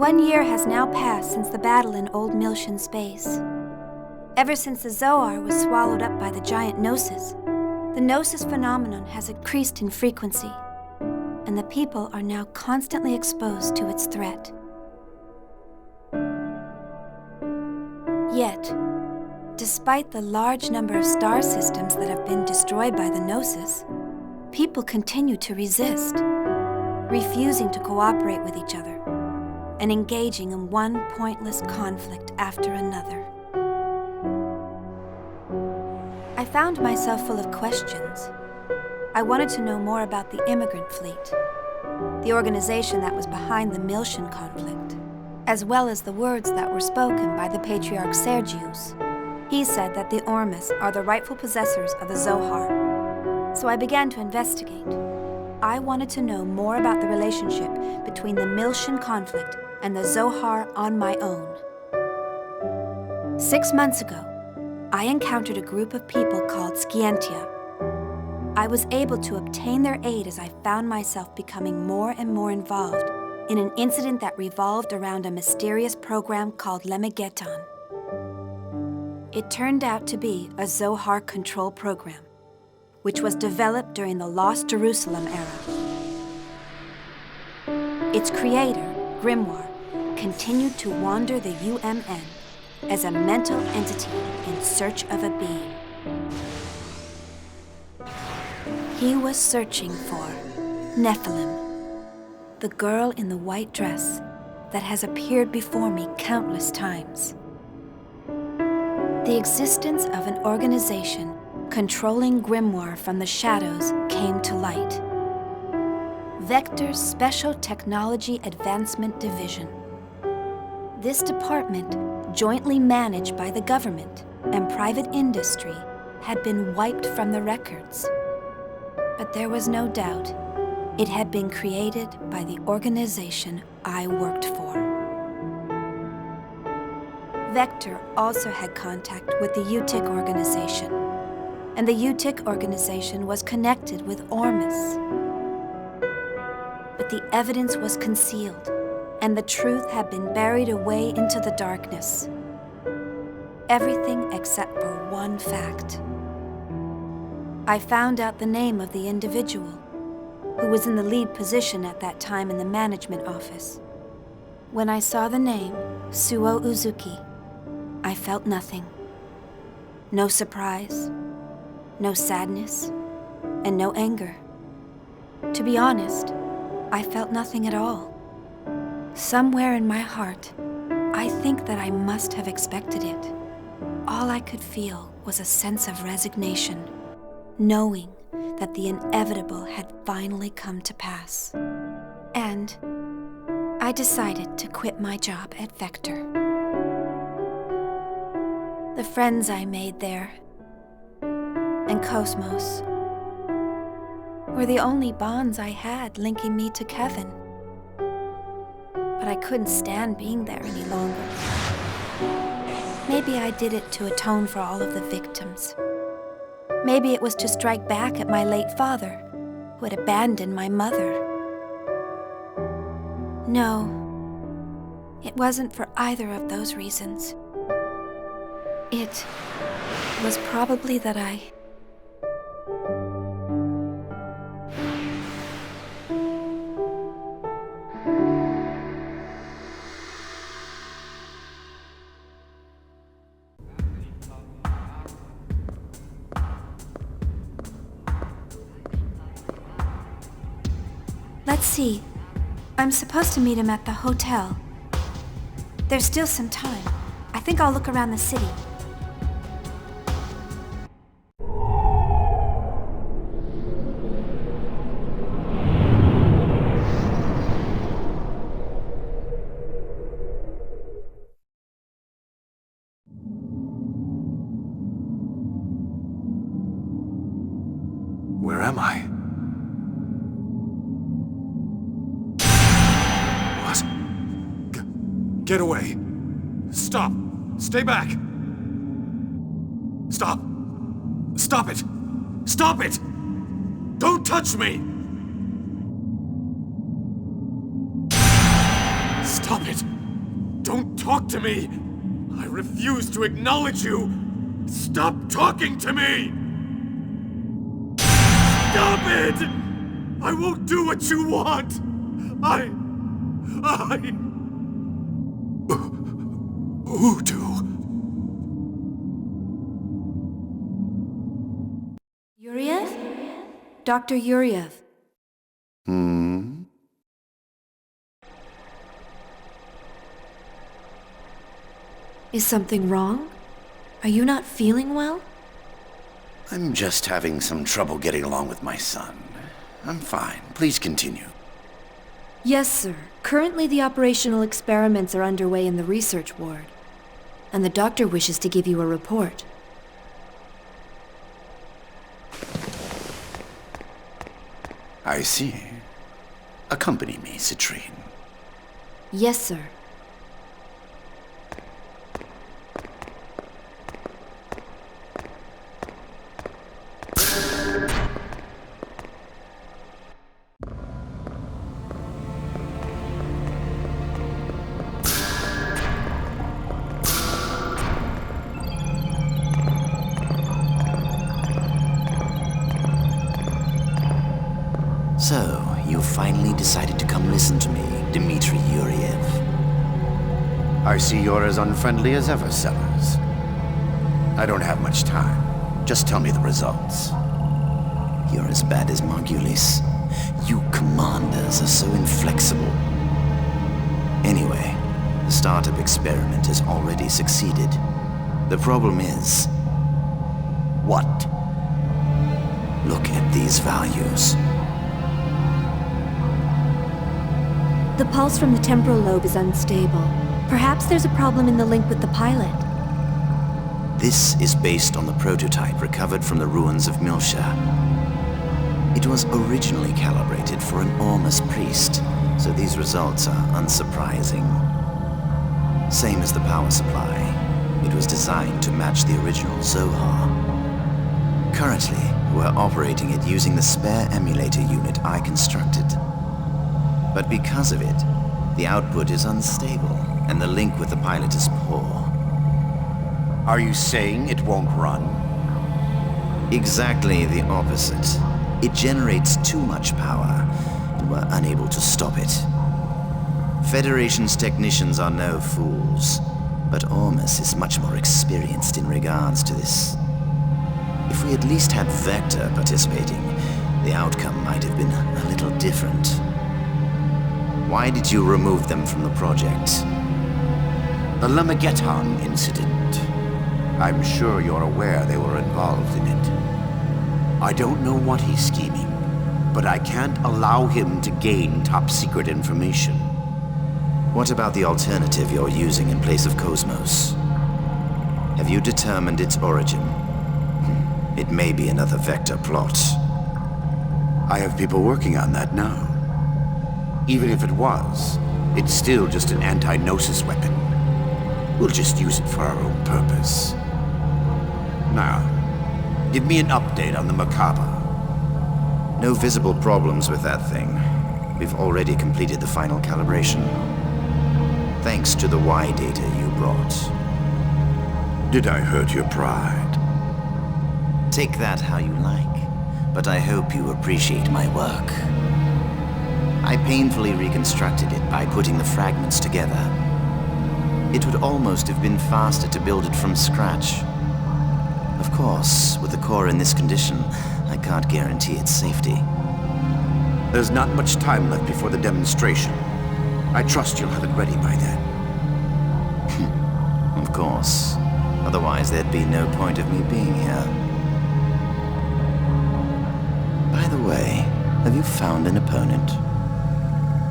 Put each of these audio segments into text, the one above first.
1 year has now passed since the battle in Old Miltian space. Ever since the Zohar was swallowed up by the giant Gnosis, the Gnosis phenomenon has increased in frequency, and the people are now constantly exposed to its threat. Yet, despite the large number of star systems that have been destroyed by the Gnosis, people continue to resist, refusing to cooperate with each other, and engaging in one pointless conflict after another. I found myself full of questions. I wanted to know more about the immigrant fleet, the organization that was behind the Miltian conflict, as well as the words that were spoken by the patriarch Sergius. He said that the Ormus are the rightful possessors of the Zohar. So I began to investigate. I wanted to know more about the relationship between the Miltian conflict and the Zohar on my own. 6 months ago, I encountered a group of people called Scientia. I was able to obtain their aid as I found myself becoming more and more involved in an incident that revolved around a mysterious program called Lemegeton. It turned out to be a Zohar control program, which was developed during the Lost Jerusalem era. Its creator, Grimoire, continued to wander the UMN as a mental entity in search of a being. He was searching for Nephilim, the girl in the white dress that has appeared before me countless times. The existence of an organization controlling Grimoire from the shadows came to light. Vector's Special Technology Advancement Division. This department, jointly managed by the government and private industry, had been wiped from the records. But there was no doubt it had been created by the organization I worked for. Vector also had contact with the UTIC organization, and the UTIC organization was connected with Ormus. But the evidence was concealed, and the truth had been buried away into the darkness. Everything except for one fact. I found out the name of the individual who was in the lead position at that time in the management office. When I saw the name, Suo Uzuki, I felt nothing. No surprise, no sadness, and no anger. To be honest, I felt nothing at all. Somewhere in my heart, I think that I must have expected it. All I could feel was a sense of resignation, knowing that the inevitable had finally come to pass. And I decided to quit my job at Vector. The friends I made there, and Cosmos, were the only bonds I had linking me to Kevin. But I couldn't stand being there any longer. Maybe I did it to atone for all of the victims. Maybe it was to strike back at my late father, who had abandoned my mother. No, it wasn't for either of those reasons. It was probably that I... Let's see. I'm supposed to meet him at the hotel. There's still some time. I think I'll look around the city. Where am I? Get away! Stop! Stay back! Stop! Stop it! Stop it! Don't touch me! Stop it! Don't talk to me! I refuse to acknowledge you! Stop talking to me! Stop it! I won't do what you want! Voodoo. Yuriev? Dr. Yuriev. Is something wrong? Are you not feeling well? I'm just having some trouble getting along with my son. I'm fine. Please continue. Yes, sir. Currently the operational experiments are underway in the research ward, and the doctor wishes to give you a report. I see. Accompany me, Citrine. Yes, sir. So, you finally decided to come listen to me, Dmitry Yuriev. I see you're as unfriendly as ever, Sellers. I don't have much time. Just tell me the results. You're as bad as Margulis. You commanders are so inflexible. Anyway, the startup experiment has already succeeded. The problem is... what? Look at these values. The pulse from the temporal lobe is unstable. Perhaps there's a problem in the link with the pilot. This is based on the prototype recovered from the ruins of Milsha. It was originally calibrated for an Ormus priest, so these results are unsurprising. Same as the power supply. It was designed to match the original Zohar. Currently, we're operating it using the spare emulator unit I constructed. But because of it, the output is unstable, and the link with the pilot is poor. Are you saying it won't run? Exactly the opposite. It generates too much power, and we're unable to stop it. Federation's technicians are no fools, but Ormus is much more experienced in regards to this. If we at least had Vector participating, the outcome might have been a little different. Why did you remove them from the project? The Lamageton incident. I'm sure you're aware they were involved in it. I don't know what he's scheming, but I can't allow him to gain top-secret information. What about the alternative you're using in place of Cosmos? Have you determined its origin? It may be another Vector plot. I have people working on that now. Even if it was, it's still just an anti-gnosis weapon. We'll just use it for our own purpose. Now, give me an update on the Macabre. No visible problems with that thing. We've already completed the final calibration. Thanks to the Y data you brought. Did I hurt your pride? Take that how you like, but I hope you appreciate my work. I painfully reconstructed it by putting the fragments together. It would almost have been faster to build it from scratch. Of course, with the core in this condition, I can't guarantee its safety. There's not much time left before the demonstration. I trust you'll have it ready by then. Of course. Otherwise, there'd be no point of me being here. By the way, have you found an opponent?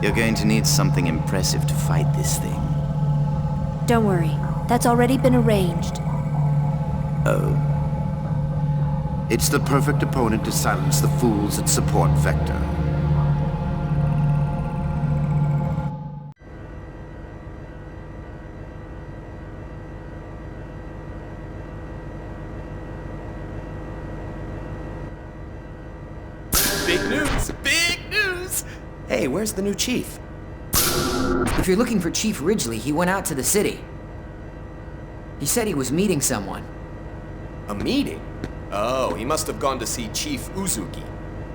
You're going to need something impressive to fight this thing. Don't worry. That's already been arranged. Oh? It's the perfect opponent to silence the fools that support Vector. Big news! Big news! Hey, where's the new chief? If you're looking for Chief Ridgely, he went out to the city. He said he was meeting someone. A meeting? Oh, he must have gone to see Chief Uzuki.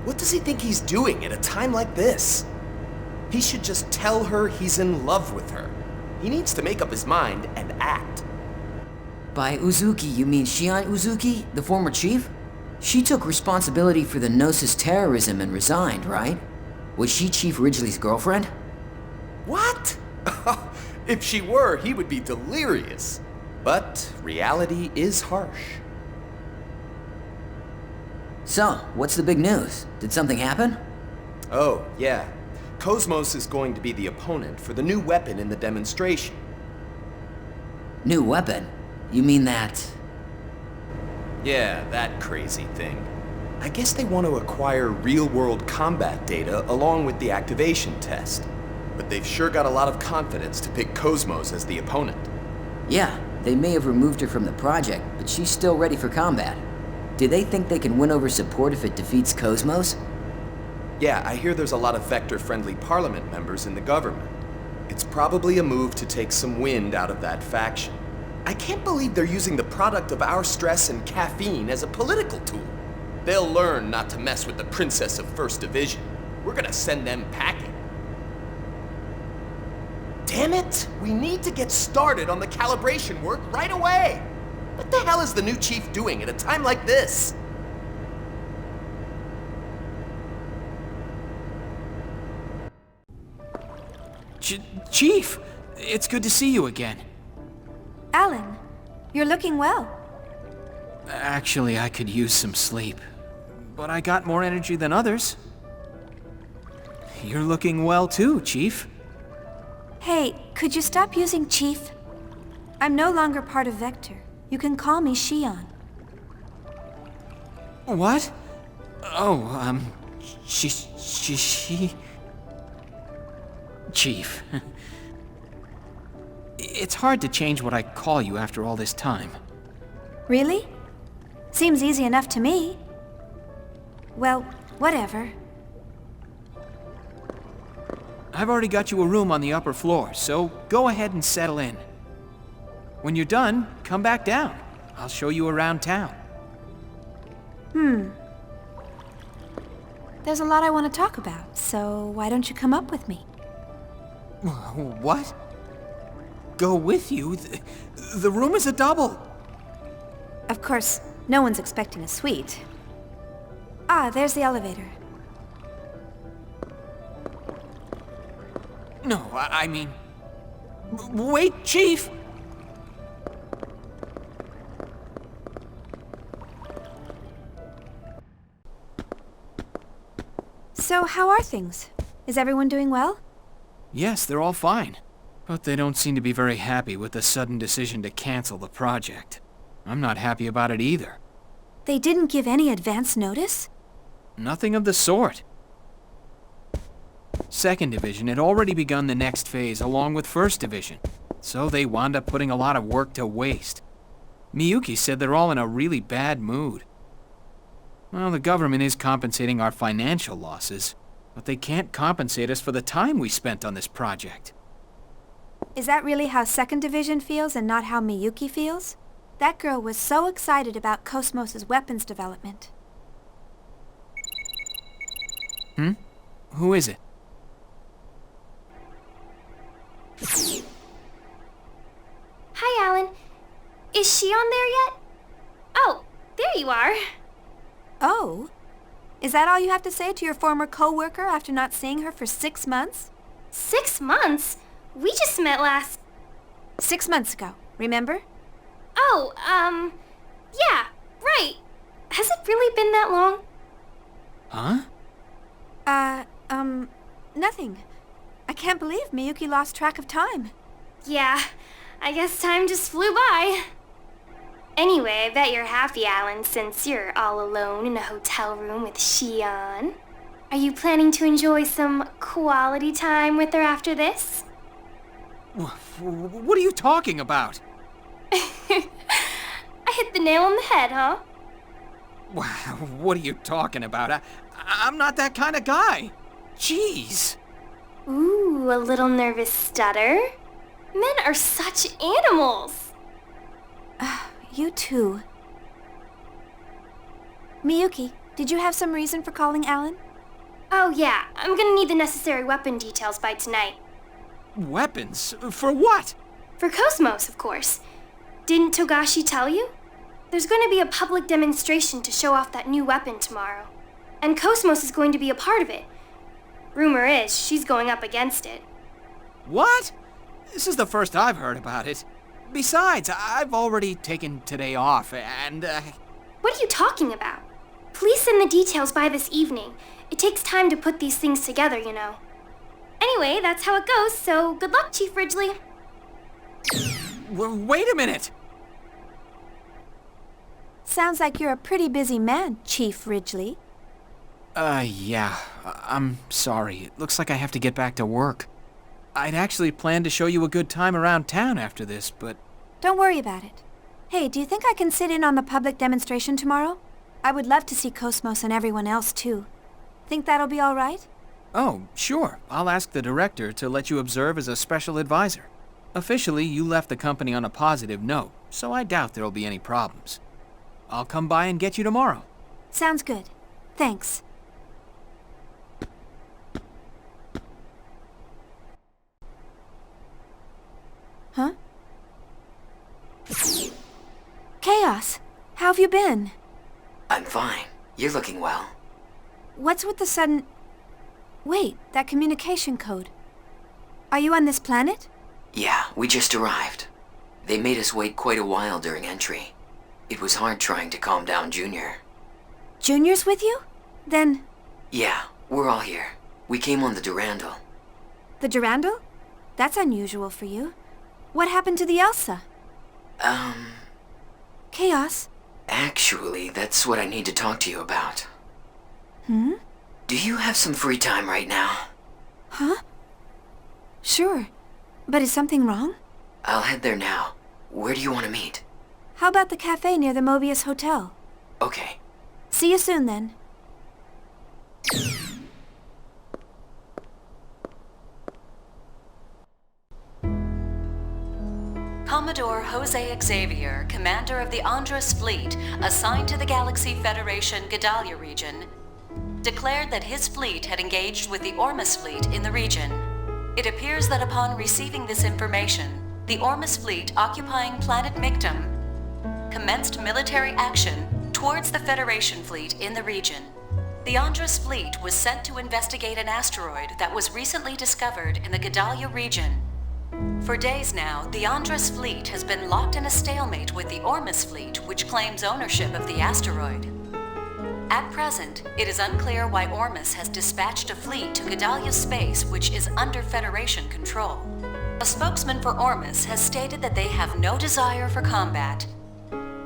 What does he think he's doing at a time like this? He should just tell her he's in love with her. He needs to make up his mind and act. By Uzuki, you mean Shion Uzuki, the former chief? She took responsibility for the Gnosis terrorism and resigned, right? Was she Chief Ridgely's girlfriend? What? If she were, he would be delirious. But reality is harsh. So, what's the big news? Did something happen? Oh, yeah. Cosmos is going to be the opponent for the new weapon in the demonstration. New weapon? You mean that... Yeah, that crazy thing. I guess they want to acquire real-world combat data along with the activation test. But they've sure got a lot of confidence to pick Cosmos as the opponent. Yeah, they may have removed her from the project, but she's still ready for combat. Do they think they can win over support if it defeats Cosmos? Yeah, I hear there's a lot of Vector-friendly Parliament members in the government. It's probably a move to take some wind out of that faction. I can't believe they're using the product of our stress and caffeine as a political tool. They'll learn not to mess with the Princess of First Division. We're gonna send them packing. Damn it! We need to get started on the calibration work right away! What the hell is the new chief doing at a time like this? Chief! It's good to see you again. Alan, you're looking well. Actually, I could use some sleep. But I got more energy than others. You're looking well too, Chief. Hey, could you stop using Chief? I'm no longer part of Vector. You can call me Shion. What? Oh, she... Chief. It's hard to change what I call you after all this time. Really? Seems easy enough to me. Well, whatever. I've already got you a room on the upper floor, so go ahead and settle in. When you're done, come back down. I'll show you around town. There's a lot I want to talk about, so why don't you come up with me? What? Go with you? The room is a double. Of course, no one's expecting a suite. Ah, there's the elevator. No, I mean... Wait, Chief! So, how are things? Is everyone doing well? Yes, they're all fine. But they don't seem to be very happy with the sudden decision to cancel the project. I'm not happy about it either. They didn't give any advance notice? Nothing of the sort. Second Division had already begun the next phase along with First Division, so they wound up putting a lot of work to waste. Miyuki said they're all in a really bad mood. Well, the government is compensating our financial losses, but they can't compensate us for the time we spent on this project. Is that really how Second Division feels and not how Miyuki feels? That girl was so excited about Cosmos' weapons development. Who is it? Hi, Alan. Is Shion there yet? Oh, there you are. Oh? Is that all you have to say to your former co-worker after not seeing her for 6 months? 6 months? We just met last... 6 months ago, remember? Oh, yeah, right. Has it really been that long? Huh? Nothing. I can't believe Miyuki lost track of time. Yeah, I guess time just flew by. Anyway, I bet you're happy, Alan, since you're all alone in a hotel room with Shion. Are you planning to enjoy some quality time with her after this? What are you talking about? I hit the nail on the head, huh? What are you talking about? I'm not that kind of guy. Jeez. Ooh, Ooh, a little nervous stutter. Men are such animals. You too. Miyuki, did you have some reason for calling Alan? Oh yeah, I'm gonna need the necessary weapon details by tonight. Weapons? For what? For Cosmos, of course. Didn't Togashi tell you? There's going to be a public demonstration to show off that new weapon tomorrow. And Cosmos is going to be a part of it. Rumor is she's going up against it. What? This is the first I've heard about it. Besides, I've already taken today off, and, What are you talking about? Please send the details by this evening. It takes time to put these things together, you know. Anyway, that's how it goes, so good luck, Chief Ridgely. Wait a minute! Sounds like you're a pretty busy man, Chief Ridgely. Yeah. I'm sorry. It looks like I have to get back to work. I'd actually planned to show you a good time around town after this, but... Don't worry about it. Hey, do you think I can sit in on the public demonstration tomorrow? I would love to see Cosmos and everyone else, too. Think that'll be all right? Oh, sure. I'll ask the director to let you observe as a special advisor. Officially, you left the company on a positive note, so I doubt there'll be any problems. I'll come by and get you tomorrow. Sounds good. Thanks. Huh? Chaos, how have you been? I'm fine. You're looking well. What's with the sudden... Wait, that communication code. Are you on this planet? Yeah, we just arrived. They made us wait quite a while during entry. It was hard trying to calm down Junior. Junior's with you? Then... Yeah, we're all here. We came on the Durandal. The Durandal? That's unusual for you. What happened to the Elsa? Chaos? Actually, that's what I need to talk to you about. Hmm? Do you have some free time right now? Huh? Sure. But is something wrong? I'll head there now. Where do you want to meet? How about the cafe near the Mobius Hotel? Okay. See you soon, then. Commodore Jose Xavier, commander of the Andros fleet, assigned to the Galaxy Federation Gedalia region, declared that his fleet had engaged with the Ormus fleet in the region. It appears that upon receiving this information, the Ormus fleet occupying planet Mictum commenced military action towards the Federation fleet in the region. The Andros fleet was sent to investigate an asteroid that was recently discovered in the Gedalia region. For days now, the Andros fleet has been locked in a stalemate with the Ormus fleet, which claims ownership of the asteroid. At present, it is unclear why Ormus has dispatched a fleet to Gedalia space which is under Federation control. A spokesman for Ormus has stated that they have no desire for combat.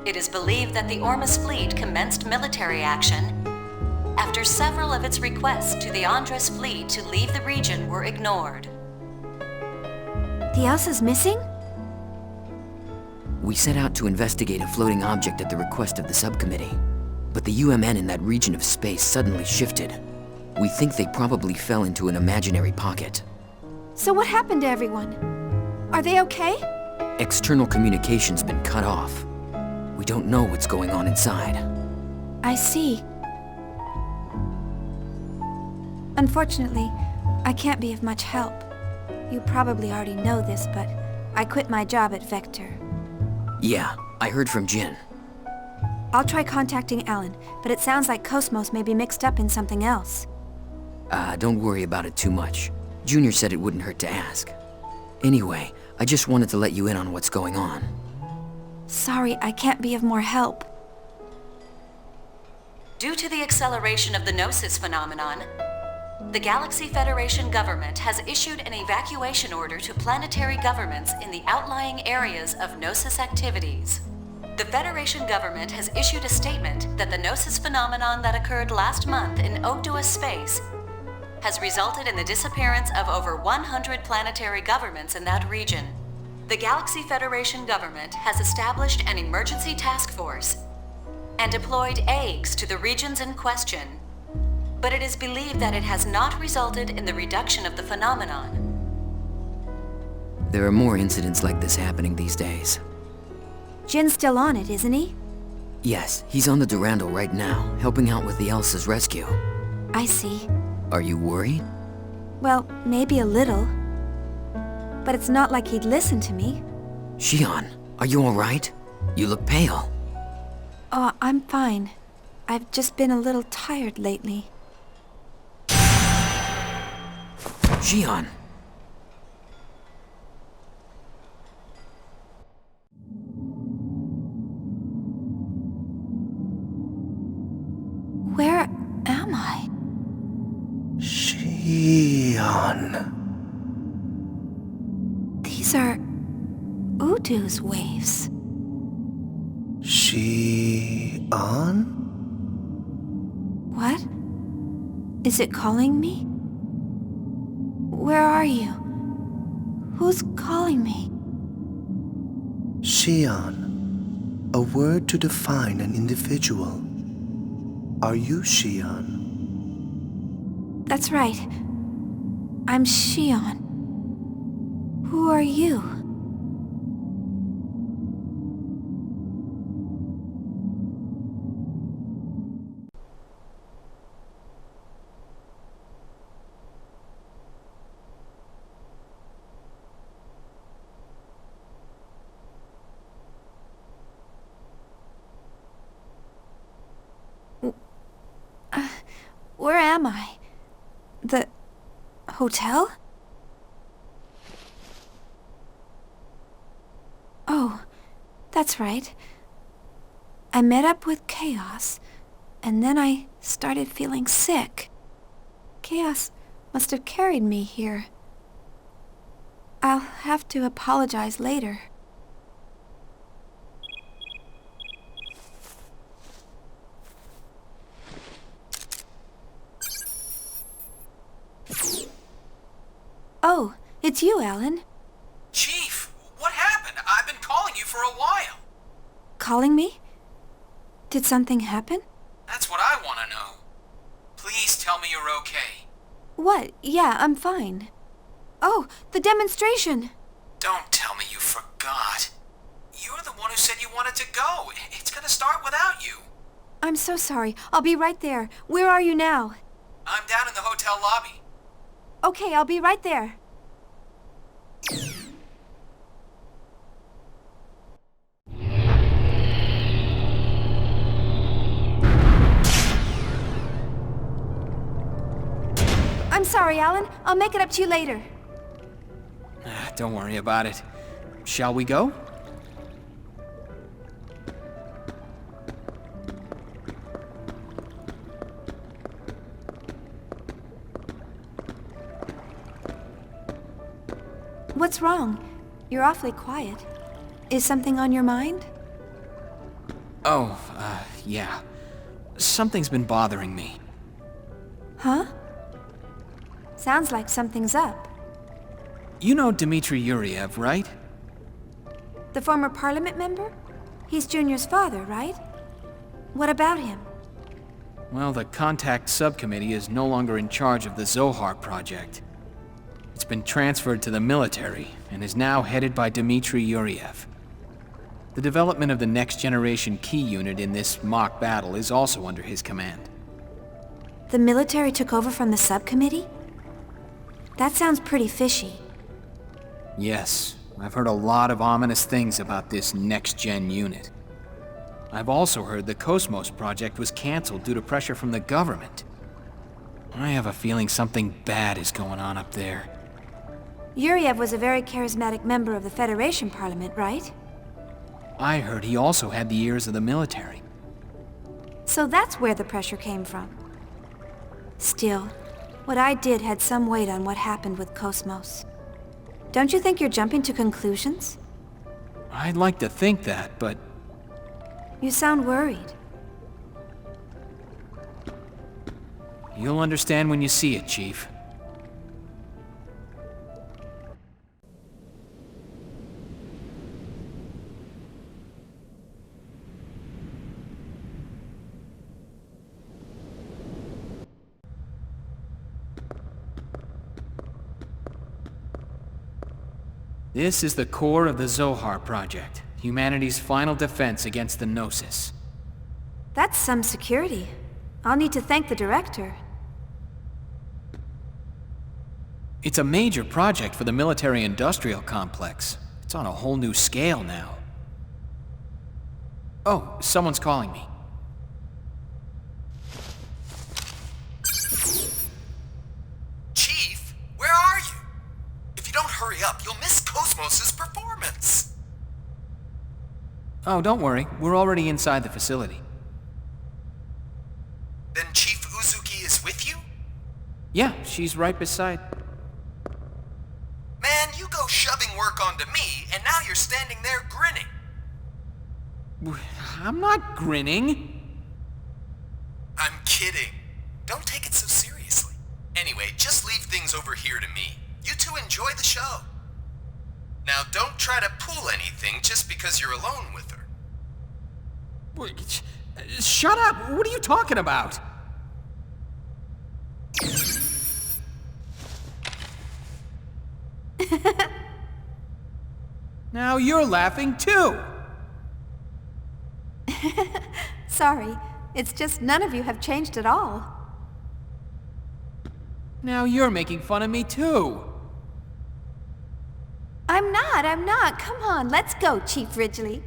It is believed that the Ormus fleet commenced military action after several of its requests to the Andros fleet to leave the region were ignored. The Elsa's missing? We set out to investigate a floating object at the request of the subcommittee. But the UMN in that region of space suddenly shifted. We think they probably fell into an imaginary pocket. So what happened to everyone? Are they okay? External communication's been cut off. We don't know what's going on inside. I see. Unfortunately, I can't be of much help. You probably already know this, but I quit my job at Vector. Yeah, I heard from Jin. I'll try contacting Alan, but it sounds like Cosmos may be mixed up in something else. Don't worry about it too much. Junior said it wouldn't hurt to ask. Anyway, I just wanted to let you in on what's going on. Sorry, I can't be of more help. Due to the acceleration of the Gnosis phenomenon, the Galaxy Federation government has issued an evacuation order to planetary governments in the outlying areas of Gnosis activities. The Federation government has issued a statement that the Gnosis phenomenon that occurred last month in Ogdoa space has resulted in the disappearance of over 100 planetary governments in that region. The Galaxy Federation government has established an emergency task force and deployed eggs to the regions in question, but it is believed that it has not resulted in the reduction of the phenomenon. There are more incidents like this happening these days. Jin's still on it, isn't he? Yes, he's on the Durandal right now, helping out with the Elsa's rescue. I see. Are you worried? Well, maybe a little. But it's not like he'd listen to me. Xion, are you alright? You look pale. Oh, I'm fine. I've just been a little tired lately. Xion! Where am I? Xion. These are Udu's waves. Xion? What? Is it calling me? Where are you? Who's calling me? Xion. A word to define an individual. Are you Xion? That's right. I'm Xion. Who are you? Where am I? The hotel? Oh, that's right. I met up with Chaos, and then I started feeling sick. Chaos must have carried me here. I'll have to apologize later. Oh, it's you, Alan. Chief, what happened? I've been calling you for a while. Calling me? Did something happen? That's what I want to know. Please tell me you're okay. What? Yeah, I'm fine. Oh, the demonstration! Don't tell me you forgot. You're the one who said you wanted to go. It's gonna start without you. I'm so sorry. I'll be right there. Where are you now? I'm down in the hotel lobby. Okay, I'll be right there. I'm sorry, Alan. I'll make it up to you later. Don't worry about it. Shall we go? What's wrong? You're awfully quiet. Is something on your mind? Oh, yeah. Something's been bothering me. Huh? Sounds like something's up. You know Dmitry Yuriev, right? The former parliament member? He's Junior's father, right? What about him? Well, the Contact Subcommittee is no longer in charge of the Zohar project. It's been transferred to the military and is now headed by Dmitry Yuriev. The development of the next generation key unit in this mock battle is also under his command. The military took over from the subcommittee? That sounds pretty fishy. Yes, I've heard a lot of ominous things about this next-gen unit. I've also heard the Cosmos project was canceled due to pressure from the government. I have a feeling something bad is going on up there. Yuriev was a very charismatic member of the Federation Parliament, right? I heard he also had the ears of the military. So that's where the pressure came from. Still, what I did had some weight on what happened with Cosmos. Don't you think you're jumping to conclusions? I'd like to think that, but You sound worried. you'll understand when you see it, Chief. This is the core of the Zohar Project, humanity's final defense against the Gnosis. That's some security. I'll need to thank the director. It's a major project for the military-industrial complex. It's on a whole new scale now. Oh, someone's calling me. Chief, where are you? If you don't hurry up, you'll miss Cosmos' performance. Oh, don't worry. We're already inside the facility. Then Chief Uzuki is with you? Yeah, she's right beside... Man, you go shoving work onto me, and now you're standing there grinning. I'm not grinning. I'm kidding. Don't take it so seriously. Anyway, just leave things over here to me. You two enjoy the show. Now, don't try to pull anything just because you're alone with her. Shut up! What are you talking about? Now you're laughing too! Sorry, it's just none of you have changed at all. Now you're making fun of me too! I'm not. Come on, let's go, Chief Ridgely.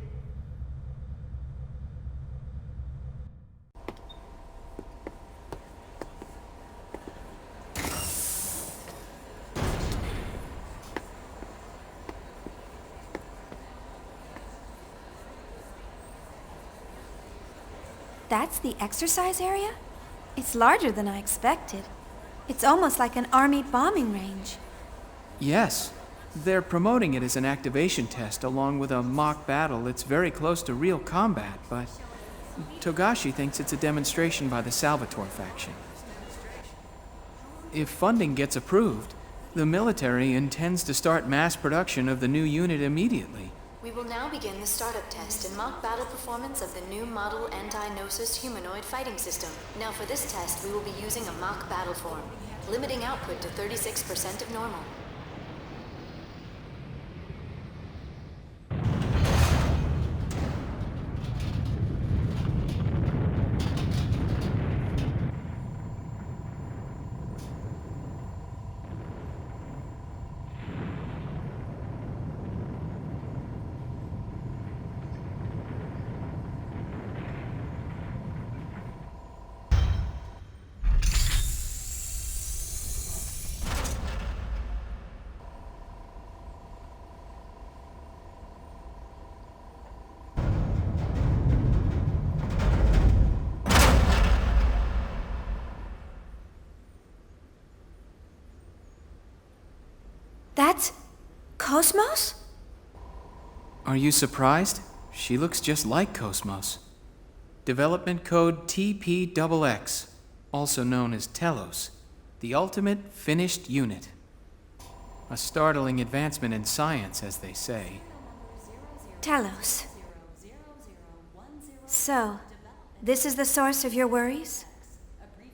That's the exercise area? It's larger than I expected. It's almost like an army bombing range. Yes. They're promoting it as an activation test along with a mock battle that's very close to real combat, but Togashi thinks it's a demonstration by the Salvatore faction. If funding gets approved, the military intends to start mass production of the new unit immediately. We will now begin the startup test and mock battle performance of the new model anti-Gnosis humanoid fighting system. Now for this test, we will be using a mock battle form, limiting output to 36% of normal. That's Cosmos? Are you surprised? She looks just like Cosmos. Development code TPXX, also known as Telos, the ultimate finished unit. A startling advancement in science, as they say. Telos. So, this is the source of your worries?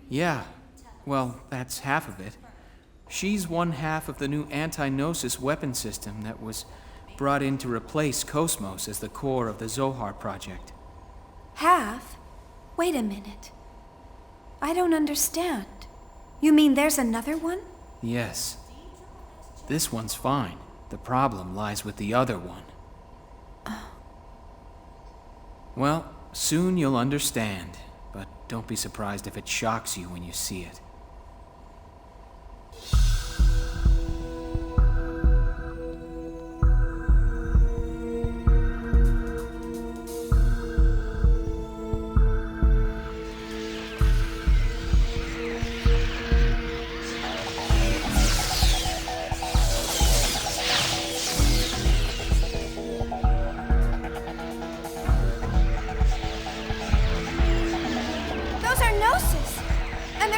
Yeah, well, that's half of it. She's one half of the new anti-Gnosis weapon system that was brought in to replace Cosmos as the core of the Zohar Project. Half? Wait a minute. I don't understand. You mean there's another one? Yes. This one's fine. The problem lies with the other one. Well, soon you'll understand, but don't be surprised if it shocks you when you see it.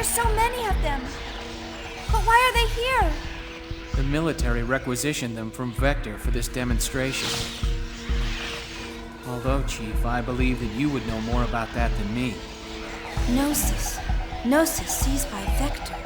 So many of them. But why are they here? The military requisitioned them from Vector for this demonstration. Although, Chief, I believe that you would know more about that than me. Gnosis. Gnosis seized by Vector.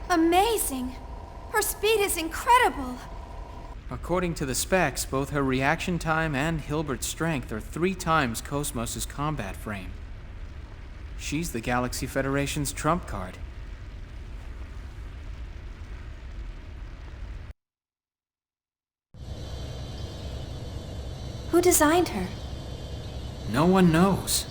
Amazing! Her speed is incredible! According to the specs, both her reaction time and Hilbert's strength are 3 times Cosmos' combat frame. She's the Galaxy Federation's trump card. Who designed her? No one knows.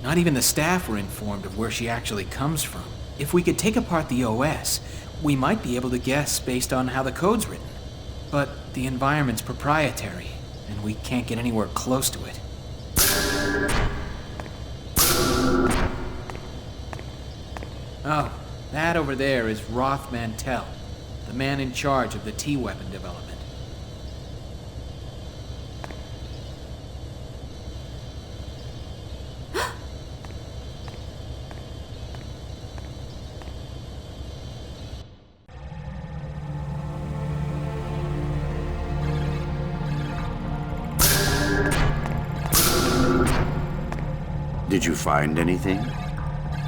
Not even the staff were informed of where she actually comes from. If we could take apart the OS, we might be able to guess based on how the code's written. But the environment's proprietary, and we can't get anywhere close to it. Oh, that over there is Roth Mantell, the man in charge of the T-weapon development. Did you find anything?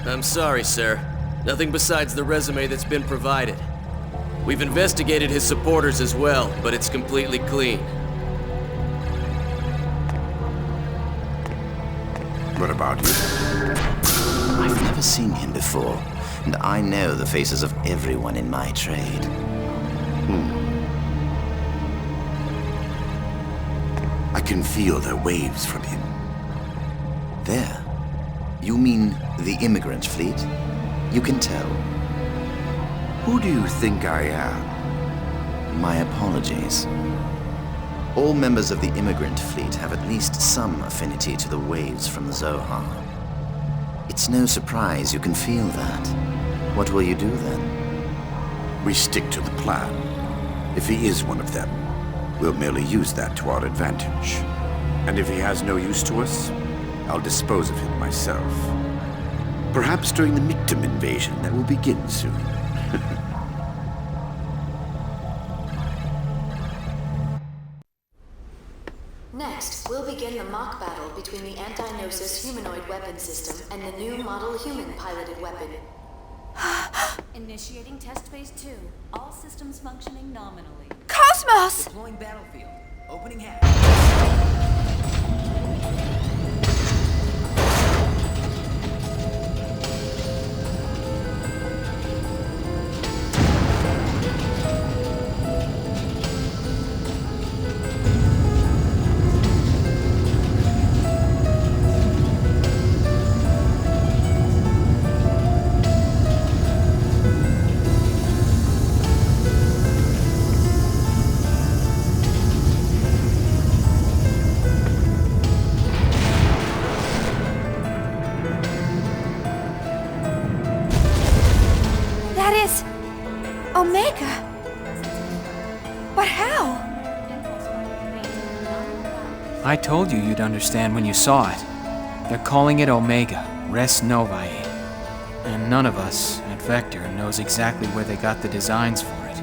I'm sorry, sir. Nothing besides the resume that's been provided. We've investigated his supporters as well, but it's completely clean. What about you? I've never seen him before, and I know the faces of everyone in my trade. I can feel the waves from him. There. You mean the immigrant fleet? You can tell. Who do you think I am? My apologies. All members of the immigrant fleet have at least some affinity to the waves from the Zohar. It's no surprise you can feel that. What will you do then? We stick to the plan. If he is one of them, we'll merely use that to our advantage. And if he has no use to us, I'll dispose of him myself. Perhaps during the Mictum invasion that will begin soon. Next, we'll begin the mock battle between the anti-Gnosis humanoid weapon system and the new model human piloted weapon. Initiating test phase 2. All systems functioning nominally. Cosmos! Deploying battlefield. Opening hatch. That is... Omega. But how? I told you you'd understand when you saw it. They're calling it Omega, Res Novae. And none of us at Vector knows exactly where they got the designs for it.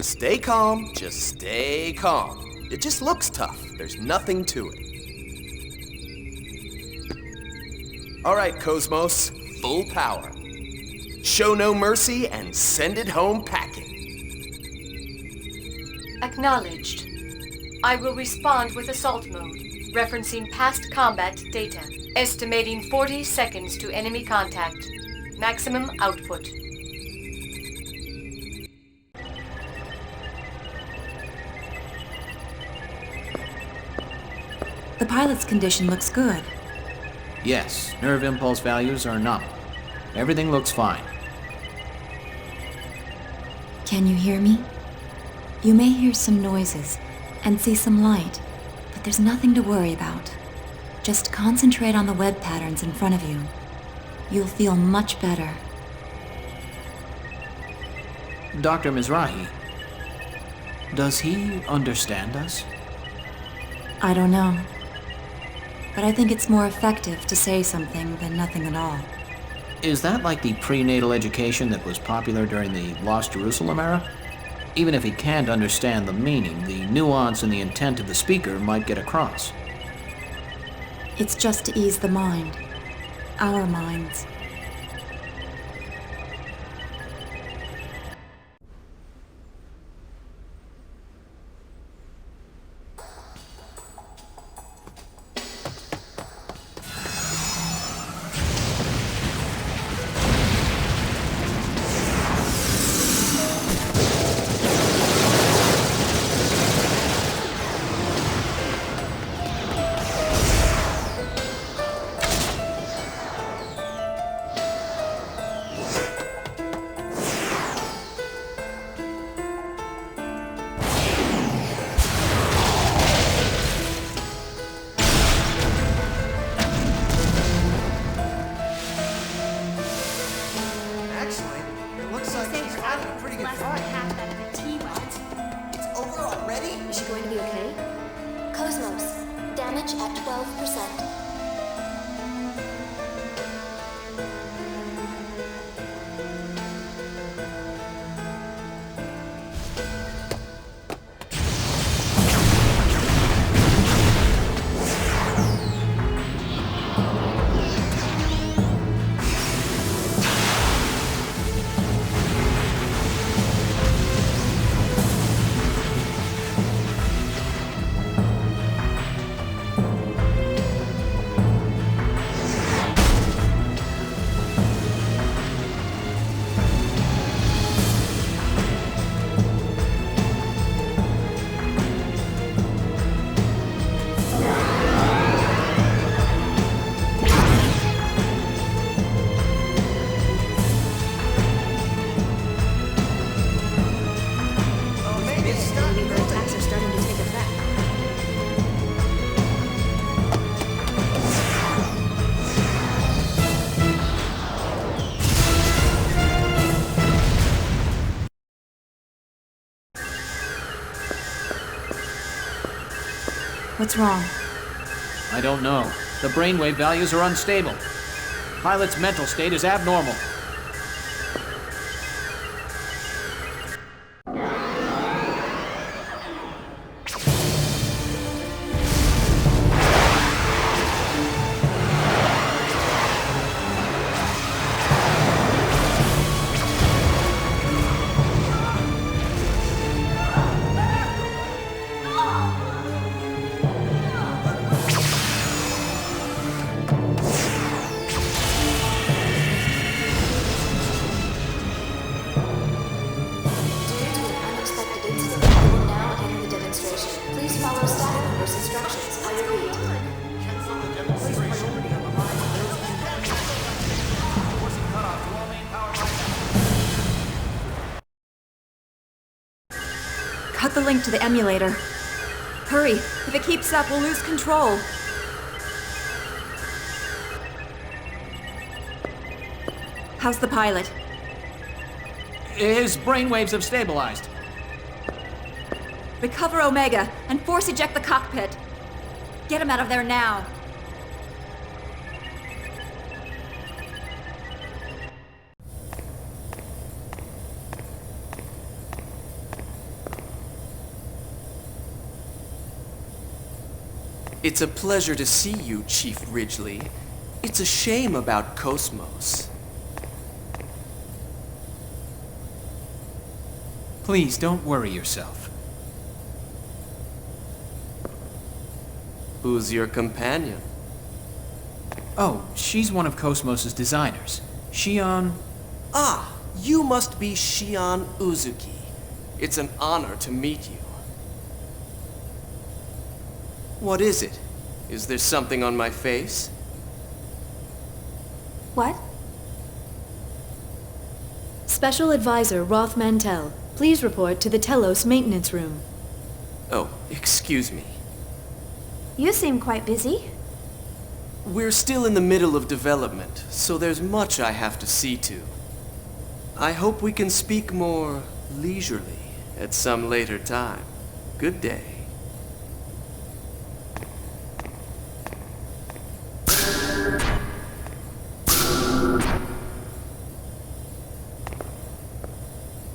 Stay calm, just stay calm. It just looks tough. There's nothing to it. All right, Cosmos, full power. Show no mercy and send it home packing. Acknowledged. I will respond with assault mode, referencing past combat data. Estimating 40 seconds to enemy contact. Maximum output. The pilot's condition looks good. Yes, nerve impulse values are nominal. Everything looks fine. Can you hear me? You may hear some noises and see some light, but there's nothing to worry about. Just concentrate on the web patterns in front of you. You'll feel much better. Dr. Mizrahi, does he understand us? I don't know. But I think it's more effective to say something than nothing at all. Is that like the prenatal education that was popular during the Lost Jerusalem era? Even if he can't understand the meaning, the nuance and the intent of the speaker might get across. It's just to ease the mind. Our minds. Is she going to be okay? Cosmos, damage at 12%. What's wrong? I don't know. The brainwave values are unstable. Pilot's mental state is abnormal. Cut the link to the emulator. Hurry! If it keeps up, we'll lose control. How's the pilot? His brainwaves have stabilized. Recover Omega and force eject the cockpit. Get him out of there now. It's a pleasure to see you, Chief Ridgely. It's a shame about Cosmos. Please don't worry yourself. Who's your companion? Oh, she's one of Cosmos's designers. Shion... Ah, you must be Shion Uzuki. It's an honor to meet you. What is it? Is there something on my face? What? Special Advisor Roth Mantell, please report to the Telos maintenance room. Oh, excuse me. You seem quite busy. We're still in the middle of development, so there's much I have to see to. I hope we can speak more leisurely at some later time. Good day.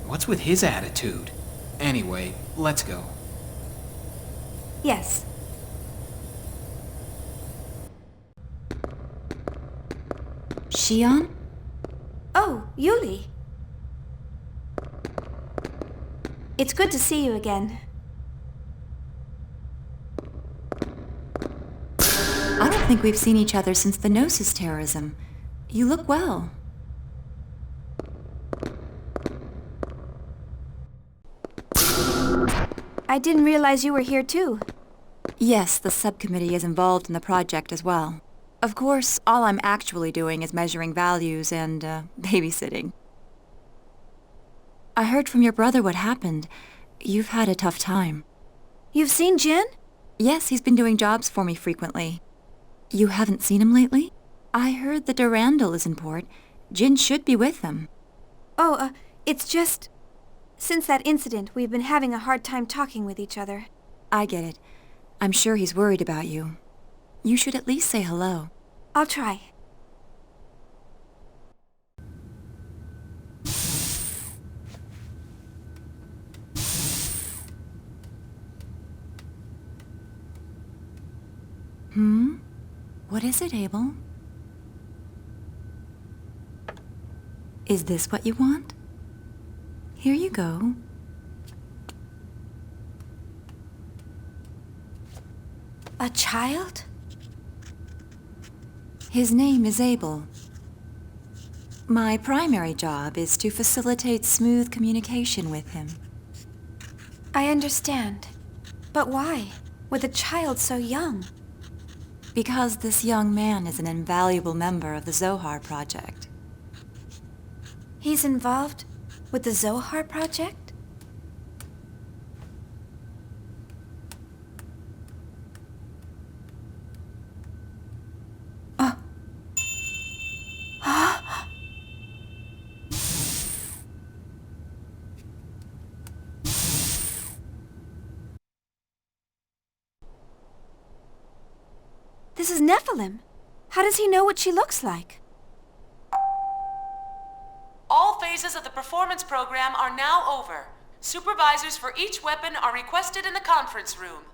What's with his attitude? Anyway, let's go. Yes. Shion? Oh, Yuli. It's good to see you again. I don't think we've seen each other since the Gnosis terrorism. You look well. I didn't realize you were here too. Yes, the subcommittee is involved in the project as well. Of course, all I'm actually doing is measuring values and, babysitting. I heard from your brother what happened. You've had a tough time. You've seen Jin? Yes, he's been doing jobs for me frequently. You haven't seen him lately? I heard that Durandal is in port. Jin should be with them. Oh, it's just... Since that incident, we've been having a hard time talking with each other. I get it. I'm sure he's worried about you. You should at least say hello. I'll try. What is it, Abel? Is this what you want? Here you go. A child? His name is Abel. My primary job is to facilitate smooth communication with him. I understand. But why? With a child so young? Because this young man is an invaluable member of the Zohar Project. He's involved with the Zohar Project? This is Nephilim. How does he know what she looks like? All phases of the performance program are now over. Supervisors for each weapon are requested in the conference room.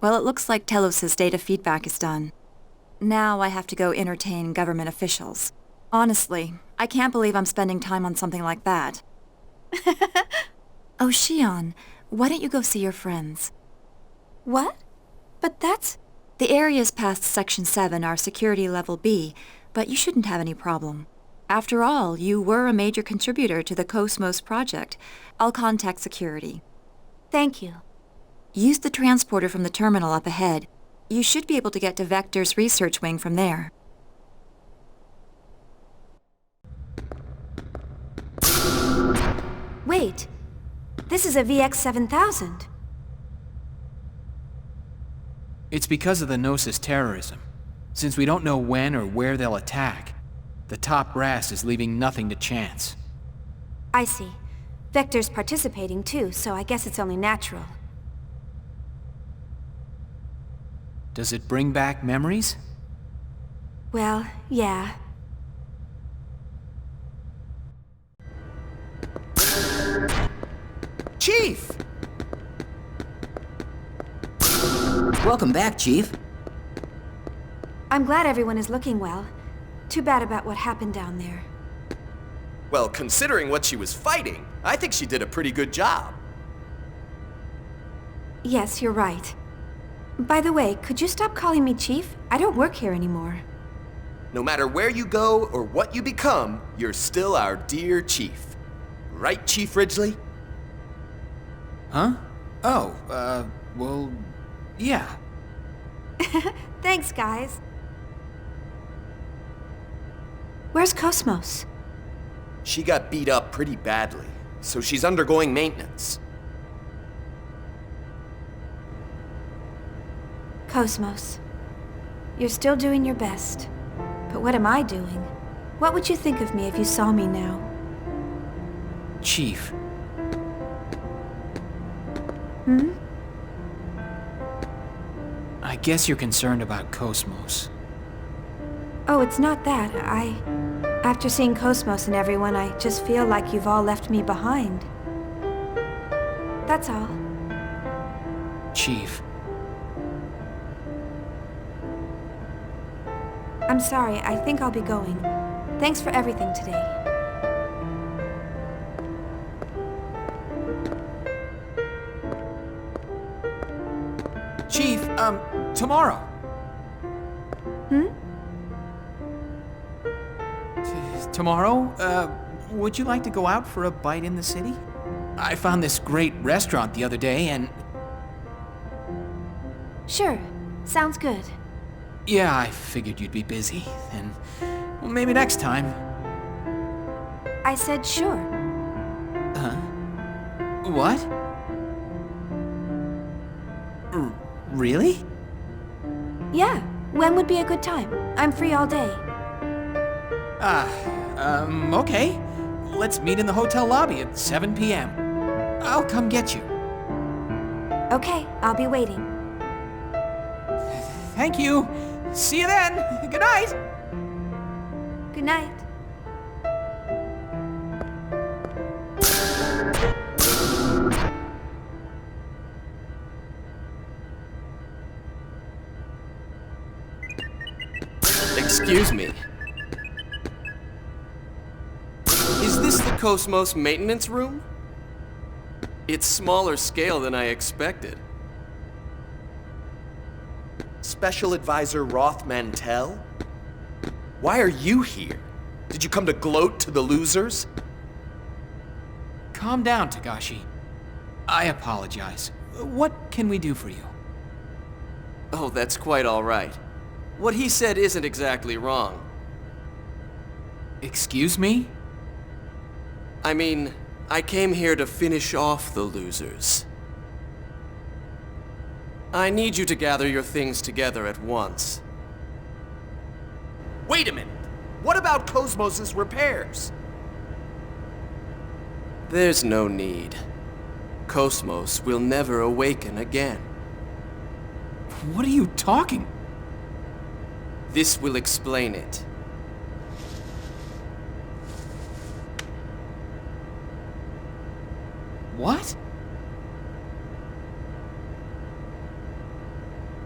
Well, it looks like Telos' data feedback is done. Now I have to go entertain government officials. Honestly, I can't believe I'm spending time on something like that. Oh, Shion, why don't you go see your friends? What? But that's... The areas past Section 7 are Security Level B, but you shouldn't have any problem. After all, you were a major contributor to the Cosmos project. I'll contact security. Thank you. Use the transporter from the terminal up ahead. You should be able to get to Vector's research wing from there. Wait. This is a VX-7000. It's because of the Gnosis terrorism. Since we don't know when or where they'll attack, the top brass is leaving nothing to chance. I see. Vector's participating too, so I guess it's only natural. Does it bring back memories? Well, yeah. Chief! Welcome back, Chief. I'm glad everyone is looking well. Too bad about what happened down there. Well, considering what she was fighting, I think she did a pretty good job. Yes, you're right. By the way, could you stop calling me Chief? I don't work here anymore. No matter where you go or what you become, you're still our dear Chief. Right, Chief Ridgely? Huh? Oh, well, yeah. Thanks, guys. Where's Cosmos? She got beat up pretty badly, so she's undergoing maintenance. Cosmos, you're still doing your best. But what am I doing? What would you think of me if you saw me now? Chief. I guess you're concerned about Cosmos. Oh, it's not that. After seeing Cosmos and everyone, I just feel like you've all left me behind. That's all. Chief. I'm sorry, I think I'll be going. Thanks for everything today. Chief, tomorrow. Tomorrow, would you like to go out for a bite in the city? I found this great restaurant the other day and... Sure, sounds good. Yeah, I figured you'd be busy, and well, maybe next time. I said sure. Huh? What? Really? Yeah, when would be a good time? I'm free all day. Okay. Let's meet in the hotel lobby at 7 p.m. I'll come get you. Okay, I'll be waiting. Thank you. See you then. Good night. Good night. Excuse me. Is this the Cosmos maintenance room? It's smaller scale than I expected. Special Advisor Roth Mantell? Why are you here? Did you come to gloat to the losers? Calm down, Tagashi. I apologize. What can we do for you? Oh, that's quite all right. What he said isn't exactly wrong. Excuse me? I mean, I came here to finish off the losers. I need you to gather your things together at once. Wait a minute! What about Cosmos' repairs? There's no need. Cosmos will never awaken again. What are you talking? This will explain it. What?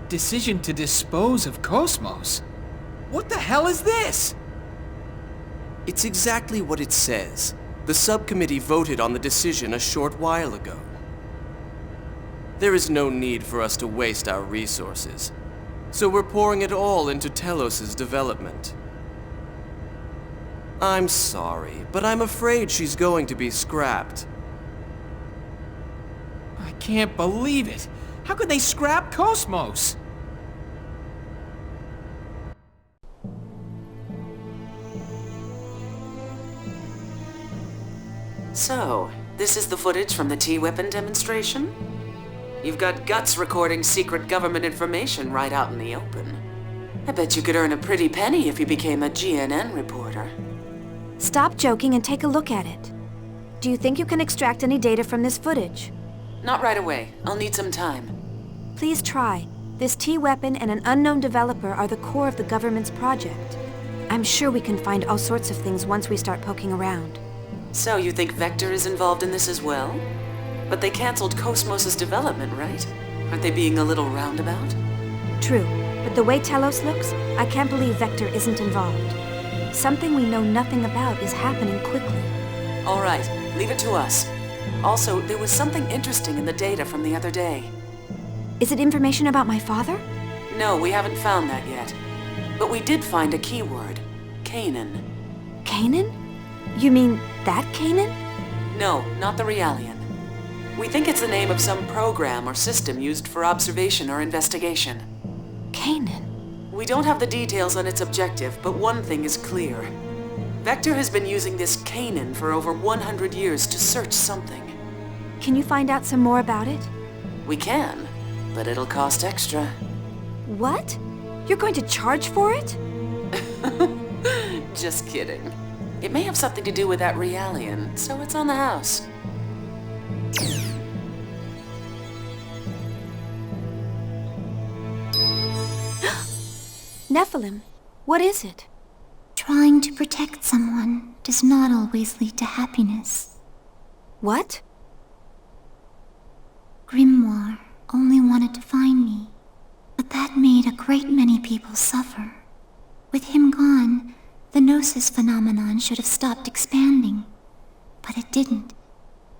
Decision to dispose of Cosmos? What the hell is this? It's exactly what it says. The subcommittee voted on the decision a short while ago. There is no need for us to waste our resources, so we're pouring it all into Telos' development. I'm sorry, but I'm afraid she's going to be scrapped. I can't believe it. How could they scrap Cosmos? So, this is the footage from the T-weapon demonstration? You've got guts recording secret government information right out in the open. I bet you could earn a pretty penny if you became a GNN reporter. Stop joking and take a look at it. Do you think you can extract any data from this footage? Not right away. I'll need some time. Please try. This T-weapon and an unknown developer are the core of the government's project. I'm sure we can find all sorts of things once we start poking around. So you think Vector is involved in this as well? But they canceled Cosmos' development, right? Aren't they being a little roundabout? True, but the way Telos looks, I can't believe Vector isn't involved. Something we know nothing about is happening quickly. All right, leave it to us. Also, there was something interesting in the data from the other day. Is it information about my father? No, we haven't found that yet. But we did find a keyword. Kanan. Kanan? You mean that Kanan? No, not the Realian. We think it's the name of some program or system used for observation or investigation. Kanan? We don't have the details on its objective, but one thing is clear. Vector has been using this Kanan for over 100 years to search something. Can you find out some more about it? We can, but it'll cost extra. What? You're going to charge for it? Just kidding. It may have something to do with that Realian, so it's on the house. Nephilim, what is it? Trying to protect someone does not always lead to happiness. What? Grimoire only wanted to find me, but that made a great many people suffer. With him gone, the Gnosis phenomenon should have stopped expanding. But it didn't.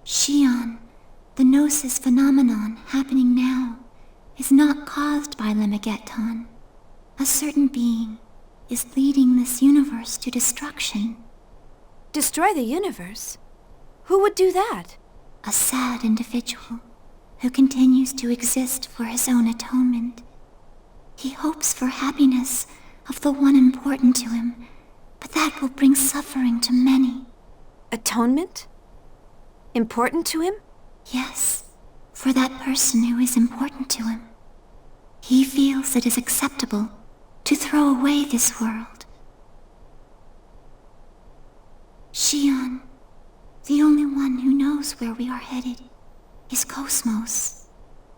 Xion, the Gnosis phenomenon happening now, is not caused by Lemegeton. A certain being is leading this universe to destruction. Destroy the universe? Who would do that? A sad individual who continues to exist for his own atonement. He hopes for happiness of the one important to him, but that will bring suffering to many. Atonement? Important to him? Yes, for that person who is important to him. He feels it is acceptable to throw away this world. Xion, the only one who knows where we are headed, is Cosmos.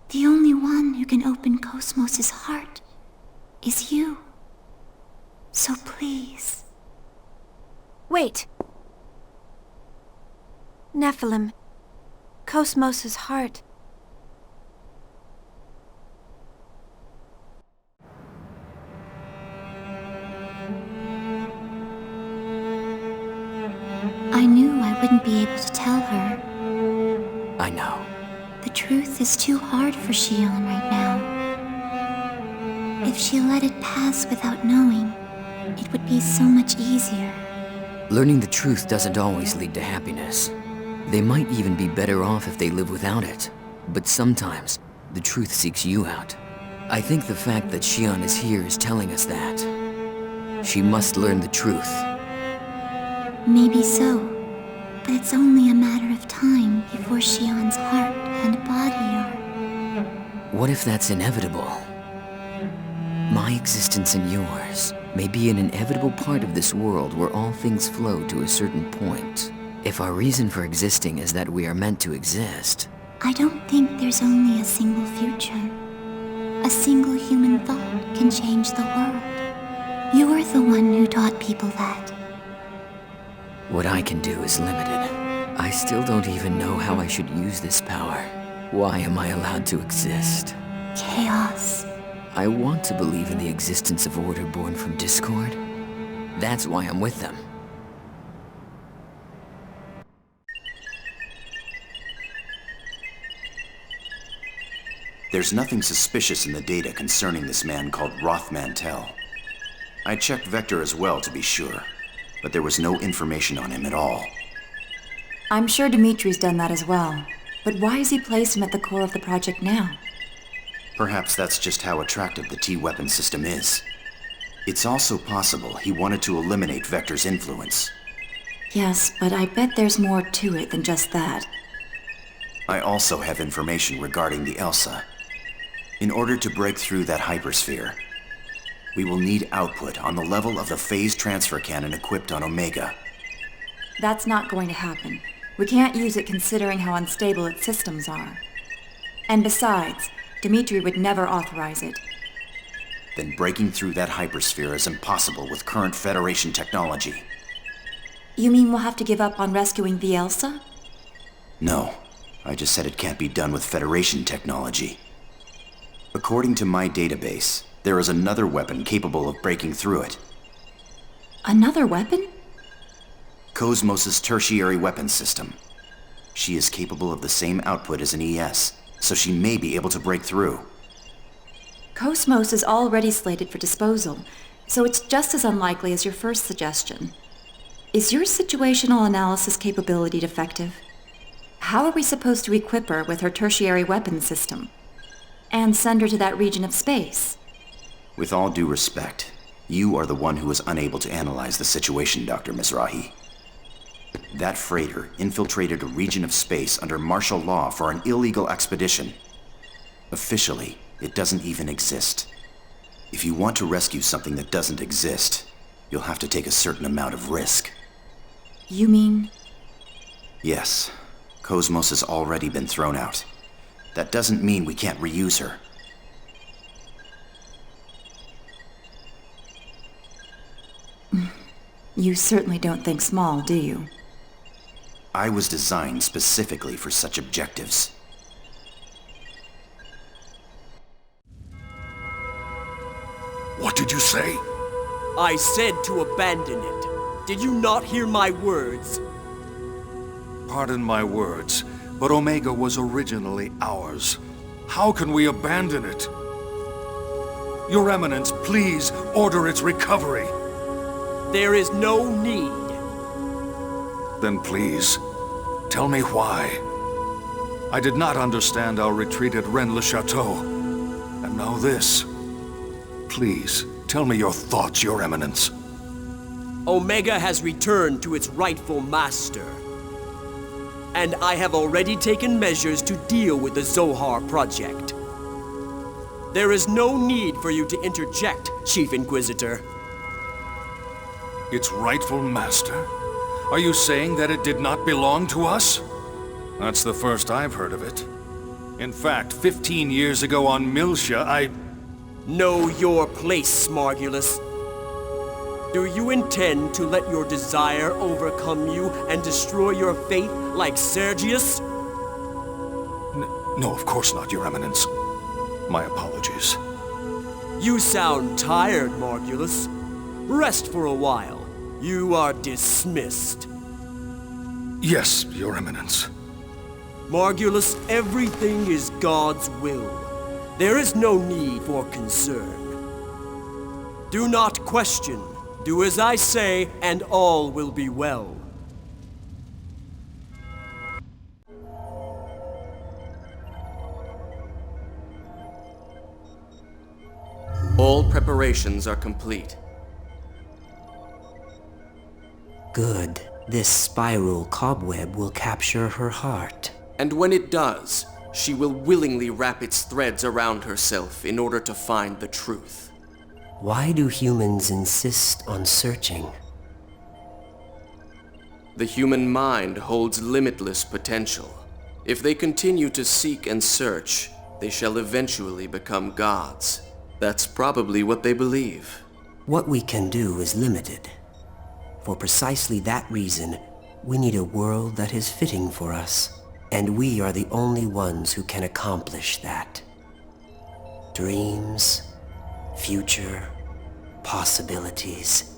The only one who can open Cosmos's heart is you. So please. Wait. Nephilim. Cosmos's heart. I knew I wouldn't be able to tell her. I know. The truth is too hard for Xion right now. If she let it pass without knowing, it would be so much easier. Learning the truth doesn't always lead to happiness. They might even be better off if they live without it. But sometimes, the truth seeks you out. I think the fact that Xion is here is telling us that. She must learn the truth. Maybe so, but it's only a matter of time before Xion's heart and body are... What if that's inevitable? My existence and yours may be an inevitable part of this world where all things flow to a certain point. If our reason for existing is that we are meant to exist... I don't think there's only a single future. A single human thought can change the world. You're the one who taught people that. What I can do is limited. I still don't even know how I should use this power. Why am I allowed to exist? Chaos. I want to believe in the existence of order born from discord. That's why I'm with them. There's nothing suspicious in the data concerning this man called Roth Mantell. I checked Vector as well to be sure, but there was no information on him at all. I'm sure Dimitri's done that as well. But why is he placed him at the core of the project now? Perhaps that's just how attractive the T-weapon system is. It's also possible he wanted to eliminate Vector's influence. Yes, but I bet there's more to it than just that. I also have information regarding the Elsa. In order to break through that hypersphere, we will need output on the level of the phase transfer cannon equipped on Omega. That's not going to happen. We can't use it considering how unstable its systems are. And besides, Dimitri would never authorize it. Then breaking through that hypersphere is impossible with current Federation technology. You mean we'll have to give up on rescuing the Elsa? No, I just said it can't be done with Federation technology. According to my database, there is another weapon capable of breaking through it. Another weapon? Cosmos' tertiary weapon system. She is capable of the same output as an ES, so she may be able to break through. Cosmos is already slated for disposal, so it's just as unlikely as your first suggestion. Is your situational analysis capability defective? How are we supposed to equip her with her tertiary weapon system? And send her to that region of space? With all due respect, you are the one who is unable to analyze the situation, Dr. Mizrahi. That freighter infiltrated a region of space under martial law for an illegal expedition. Officially, it doesn't even exist. If you want to rescue something that doesn't exist, you'll have to take a certain amount of risk. You mean? Yes. Cosmos has already been thrown out. That doesn't mean we can't reuse her. You certainly don't think small, do you? I was designed specifically for such objectives. What did you say? I said to abandon it. Did you not hear my words? Pardon my words, but Omega was originally ours. How can we abandon it? Your Eminence, please order its recovery. There is no need. Then please, tell me why. I did not understand our retreat at Rennes-le-Château. And now this. Please, tell me your thoughts, Your Eminence. Omega has returned to its rightful master. And I have already taken measures to deal with the Zohar project. There is no need for you to interject, Chief Inquisitor. Its rightful master? Are you saying that it did not belong to us? That's the first I've heard of it. In fact, 15 years ago on Miltia, I... Know your place, Smargulus. Do you intend to let your desire overcome you and destroy your faith like Sergius? No, of course not, Your Eminence. My apologies. You sound tired, Margulus. Rest for a while. You are dismissed. Yes, Your Eminence. Margulus, everything is God's will. There is no need for concern. Do not question. Do as I say, and all will be well. All preparations are complete. Good. This spiral cobweb will capture her heart. And when it does, she will willingly wrap its threads around herself in order to find the truth. Why do humans insist on searching? The human mind holds limitless potential. If they continue to seek and search, they shall eventually become gods. That's probably what they believe. What we can do is limited. For precisely that reason, we need a world that is fitting for us. And we are the only ones who can accomplish that. Dreams, future, possibilities.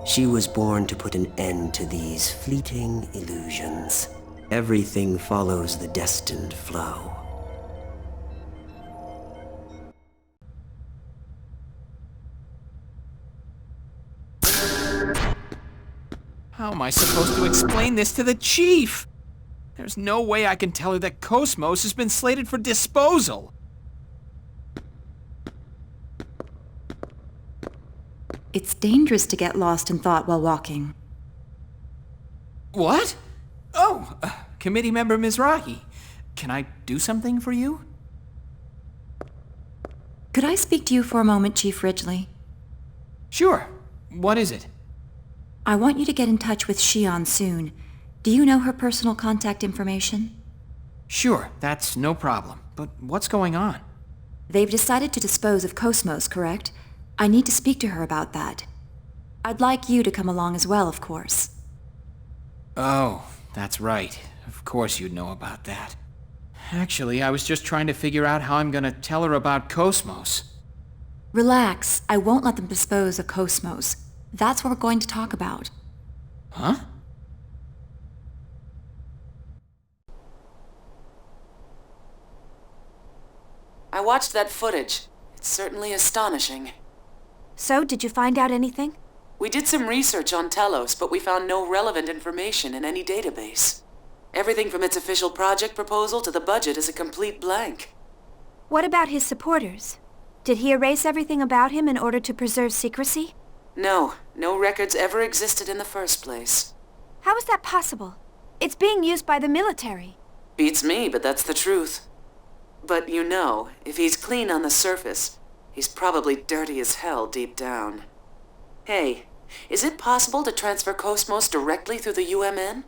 She was born to put an end to these fleeting illusions. Everything follows the destined flow. How am I supposed to explain this to the Chief? There's no way I can tell her that Cosmos has been slated for disposal. It's dangerous to get lost in thought while walking. What? Oh, Committee Member Mizrahi. Can I do something for you? Could I speak to you for a moment, Chief Ridgely? Sure. What is it? I want you to get in touch with Xion soon. Do you know her personal contact information? Sure, that's no problem. But what's going on? They've decided to dispose of Cosmos, correct? I need to speak to her about that. I'd like you to come along as well, of course. Oh, that's right. Of course you'd know about that. Actually, I was just trying to figure out how I'm gonna tell her about Cosmos. Relax. I won't let them dispose of Cosmos. That's what we're going to talk about. Huh? I watched that footage. It's certainly astonishing. So, did you find out anything? We did some research on Telos, but we found no relevant information in any database. Everything from its official project proposal to the budget is a complete blank. What about his supporters? Did he erase everything about him in order to preserve secrecy? No records ever existed in the first place. How is that possible? It's being used by the military. Beats me, but that's the truth. But you know, if he's clean on the surface, he's probably dirty as hell deep down. Hey, is it possible to transfer Cosmos directly through the UMN?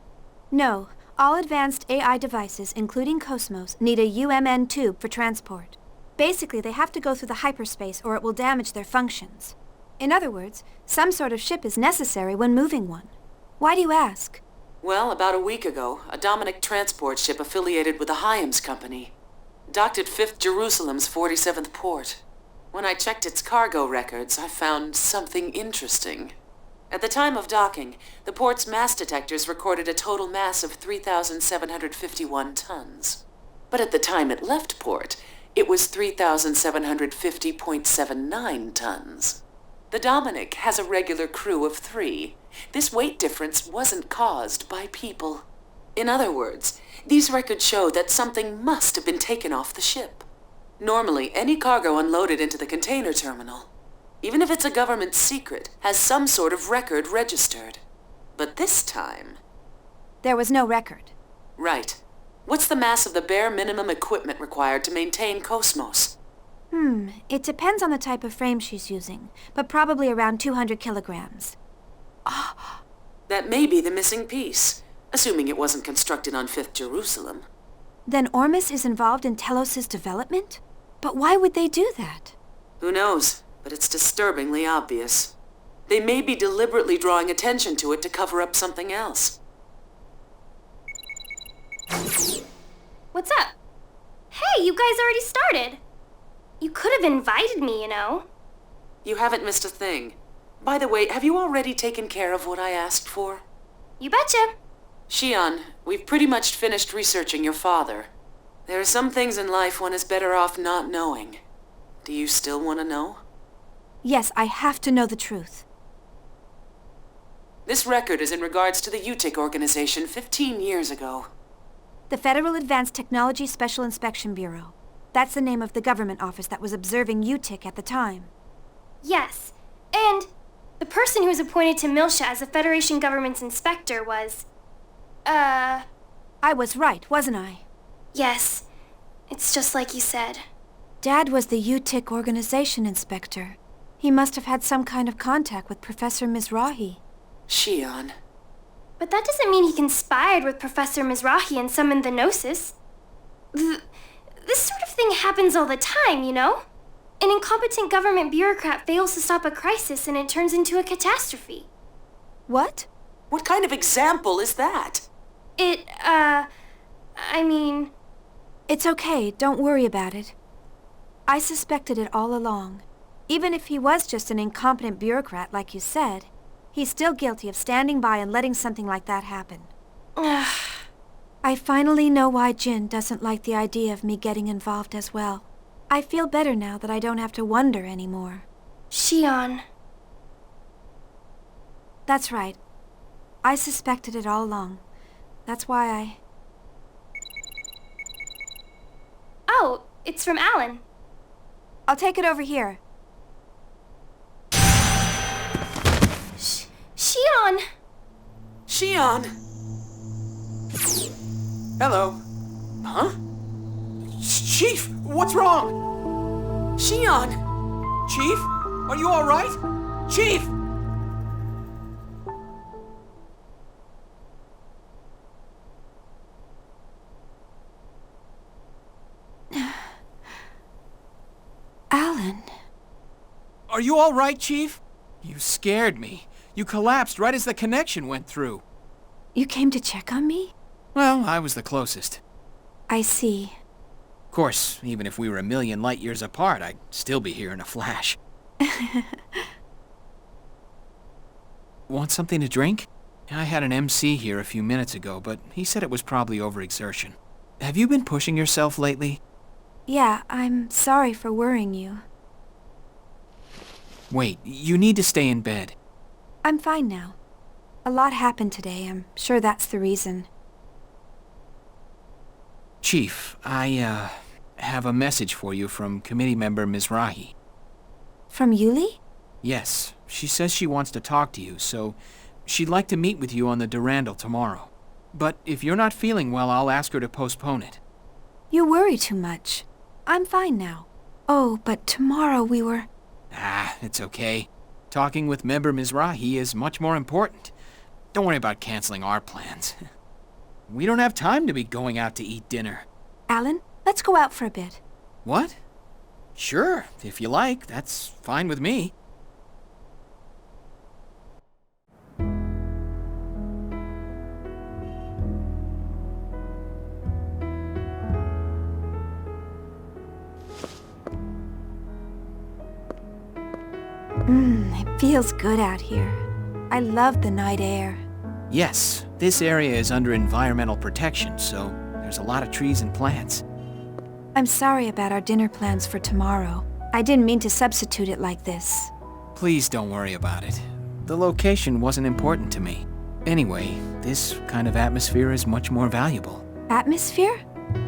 No. All advanced AI devices, including Cosmos, need a UMN tube for transport. Basically, they have to go through the hyperspace or it will damage their functions. In other words, some sort of ship is necessary when moving one. Why do you ask? Well, about a week ago, a Dominic transport ship affiliated with the Hyams Company docked at 5th Jerusalem's 47th port. When I checked its cargo records, I found something interesting. At the time of docking, the port's mass detectors recorded a total mass of 3,751 tons. But at the time it left port, it was 3,750.79 tons. The Dominic has a regular crew of 3. This weight difference wasn't caused by people. In other words, these records show that something must have been taken off the ship. Normally, any cargo unloaded into the container terminal, even if it's a government secret, has some sort of record registered. But this time... There was no record. Right. What's the mass of the bare minimum equipment required to maintain Cosmos? It depends on the type of frame she's using, but probably around 200 kilograms. That may be the missing piece, assuming it wasn't constructed on 5th Jerusalem. Then Ormus is involved in Telos' development? But why would they do that? Who knows, but it's disturbingly obvious. They may be deliberately drawing attention to it to cover up something else. What's up? Hey, you guys already started. You could have invited me, you know. You haven't missed a thing. By the way, have you already taken care of what I asked for? You betcha. Shion, we've pretty much finished researching your father. There are some things in life one is better off not knowing. Do you still want to know? Yes, I have to know the truth. This record is in regards to the UTIC organization 15 years ago. The Federal Advanced Technology Special Inspection Bureau. That's the name of the government office that was observing UTIC at the time. Yes, and the person who was appointed to Milsha as the Federation government's inspector was... I was right, wasn't I? Yes, it's just like you said. Dad was the UTIC organization inspector. He must have had some kind of contact with Professor Mizrahi. Shion. But that doesn't mean he conspired with Professor Mizrahi and summoned the Gnosis. This sort of thing happens all the time, you know? An incompetent government bureaucrat fails to stop a crisis and it turns into a catastrophe. What? What kind of example is that? It's okay, don't worry about it. I suspected it all along. Even if he was just an incompetent bureaucrat, like you said, he's still guilty of standing by and letting something like that happen. I finally know why Jin doesn't like the idea of me getting involved as well. I feel better now that I don't have to wonder anymore. Shion. That's right. I suspected it all along. That's why I... Oh, it's from Alan. I'll take it over here. Shion! Shion! Hello. Huh? Chief, what's wrong? Shion! Chief, are you all right? Chief! Alan. Are you all right, Chief? You scared me. You collapsed right as the connection went through. You came to check on me? Well, I was the closest. I see. Of course, even if we were a million light years apart, I'd still be here in a flash. Want something to drink? I had an MC here a few minutes ago, but he said it was probably overexertion. Have you been pushing yourself lately? Yeah, I'm sorry for worrying you. Wait, you need to stay in bed. I'm fine now. A lot happened today. I'm sure that's the reason. Chief, I, have a message for you from committee member Mizrahi. From Yuli? Yes, she says she wants to talk to you, so she'd like to meet with you on the Durandal tomorrow. But if you're not feeling well, I'll ask her to postpone it. You worry too much. I'm fine now. Oh, but tomorrow we were... It's okay. Talking with member Mizrahi is much more important. Don't worry about canceling our plans. We don't have time to be going out to eat dinner. Alan, let's go out for a bit. What? Sure, if you like. That's fine with me. It feels good out here. I love the night air. Yes, this area is under environmental protection, so there's a lot of trees and plants. I'm sorry about our dinner plans for tomorrow. I didn't mean to substitute it like this. Please don't worry about it. The location wasn't important to me. Anyway, this kind of atmosphere is much more valuable. Atmosphere?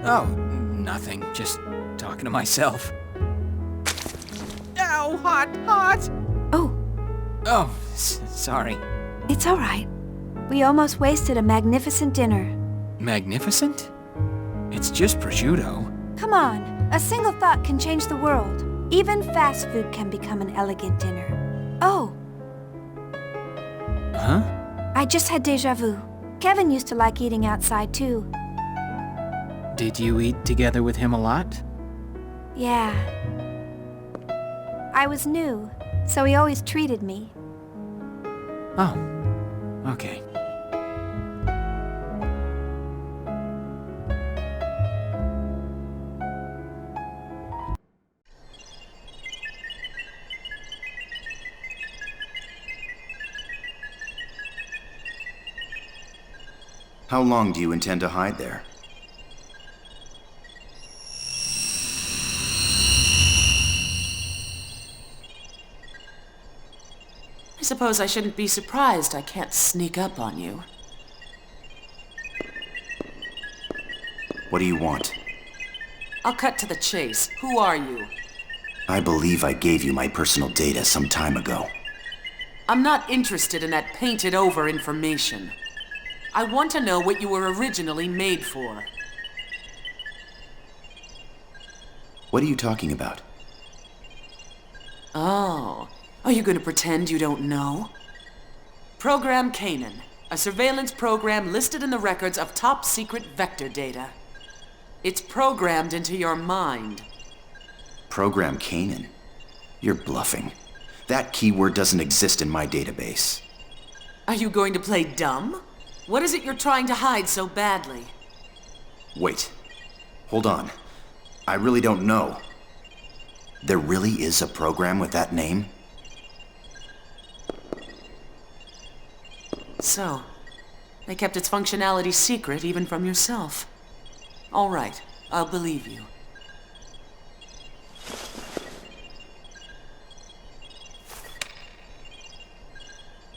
Oh, nothing. Just talking to myself. Ow, hot! Oh, sorry. It's all right. We almost wasted a magnificent dinner. Magnificent? It's just prosciutto. Come on, a single thought can change the world. Even fast food can become an elegant dinner. Oh. Huh? I just had déjà vu. Kevin used to like eating outside too. Did you eat together with him a lot? Yeah. I was new, so he always treated me. Oh, okay. How long do you intend to hide there? I suppose I shouldn't be surprised I can't sneak up on you. What do you want? I'll cut to the chase. Who are you? I believe I gave you my personal data some time ago. I'm not interested in that painted-over information. I want to know what you were originally made for. What are you talking about? Oh, are you going to pretend you don't know? Program Canaan, a surveillance program listed in the records of top-secret vector data. It's programmed into your mind. Program Canaan? You're bluffing. That keyword doesn't exist in my database. Are you going to play dumb? What is it you're trying to hide so badly? Wait. Hold on. I really don't know. There really is a program with that name? So, they kept its functionality secret even from yourself. All right, I'll believe you.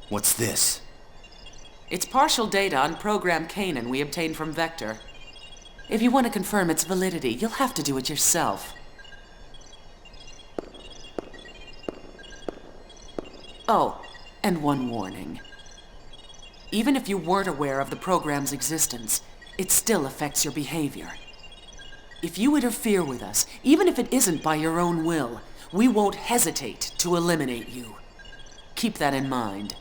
What's this? It's partial data on Program Canaan we obtained from Vector. If you want to confirm its validity, you'll have to do it yourself. Oh, and one warning. Even if you weren't aware of the program's existence, it still affects your behavior. If you interfere with us, even if it isn't by your own will, we won't hesitate to eliminate you. Keep that in mind.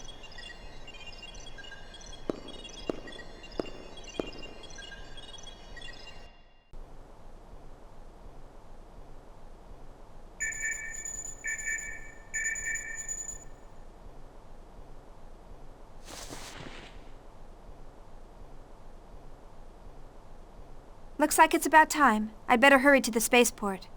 Looks like it's about time. I'd better hurry to the spaceport.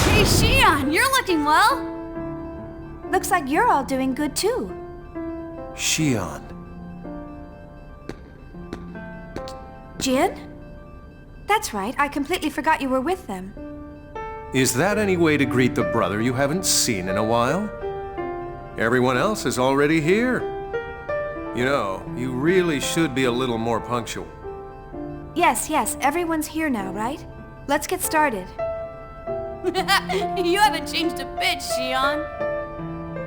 Hey, Xion, you're looking well. Looks like you're all doing good too. Xion. Jin? That's right, I completely forgot you were with them. Is that any way to greet the brother you haven't seen in a while? Everyone else is already here. You know, you really should be a little more punctual. Yes, everyone's here now, right? Let's get started. You haven't changed a bit, Xion.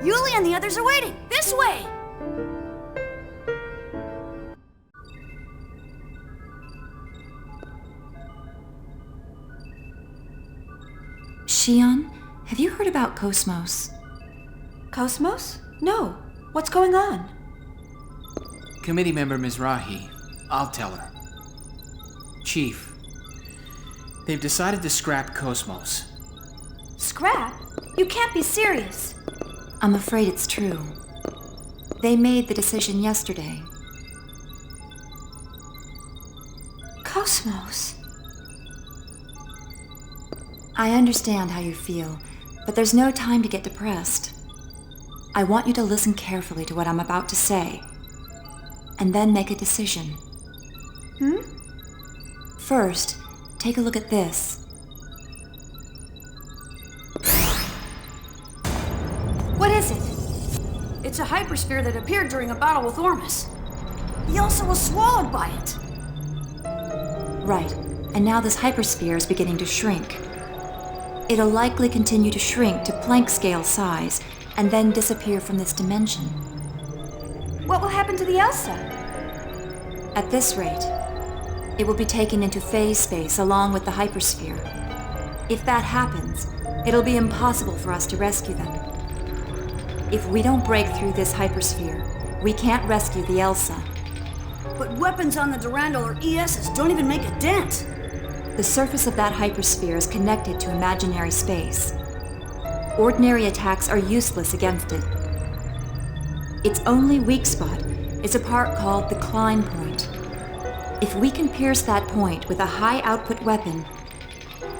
Yuli and the others are waiting. This way! Xion, have you heard about Cosmos? Cosmos? No. What's going on? Committee member Mizrahi. I'll tell her. Chief, they've decided to scrap Cosmos. Scrap? You can't be serious. I'm afraid it's true. They made the decision yesterday. Cosmos. I understand how you feel, but there's no time to get depressed. I want you to listen carefully to what I'm about to say, and then make a decision. First, take a look at this. What is it? It's a hypersphere that appeared during a battle with Ormus. The Elsa was swallowed by it. Right, and now this hypersphere is beginning to shrink. It'll likely continue to shrink to Planck scale size, and then disappear from this dimension. What will happen to the Elsa? At this rate, it will be taken into phase space along with the hypersphere. If that happens, it'll be impossible for us to rescue them. If we don't break through this hypersphere, we can't rescue the Elsa. But weapons on the Durandal or ESs don't even make a dent. The surface of that hypersphere is connected to imaginary space. Ordinary attacks are useless against it. Its only weak spot is a part called the Klein point. If we can pierce that point with a high-output weapon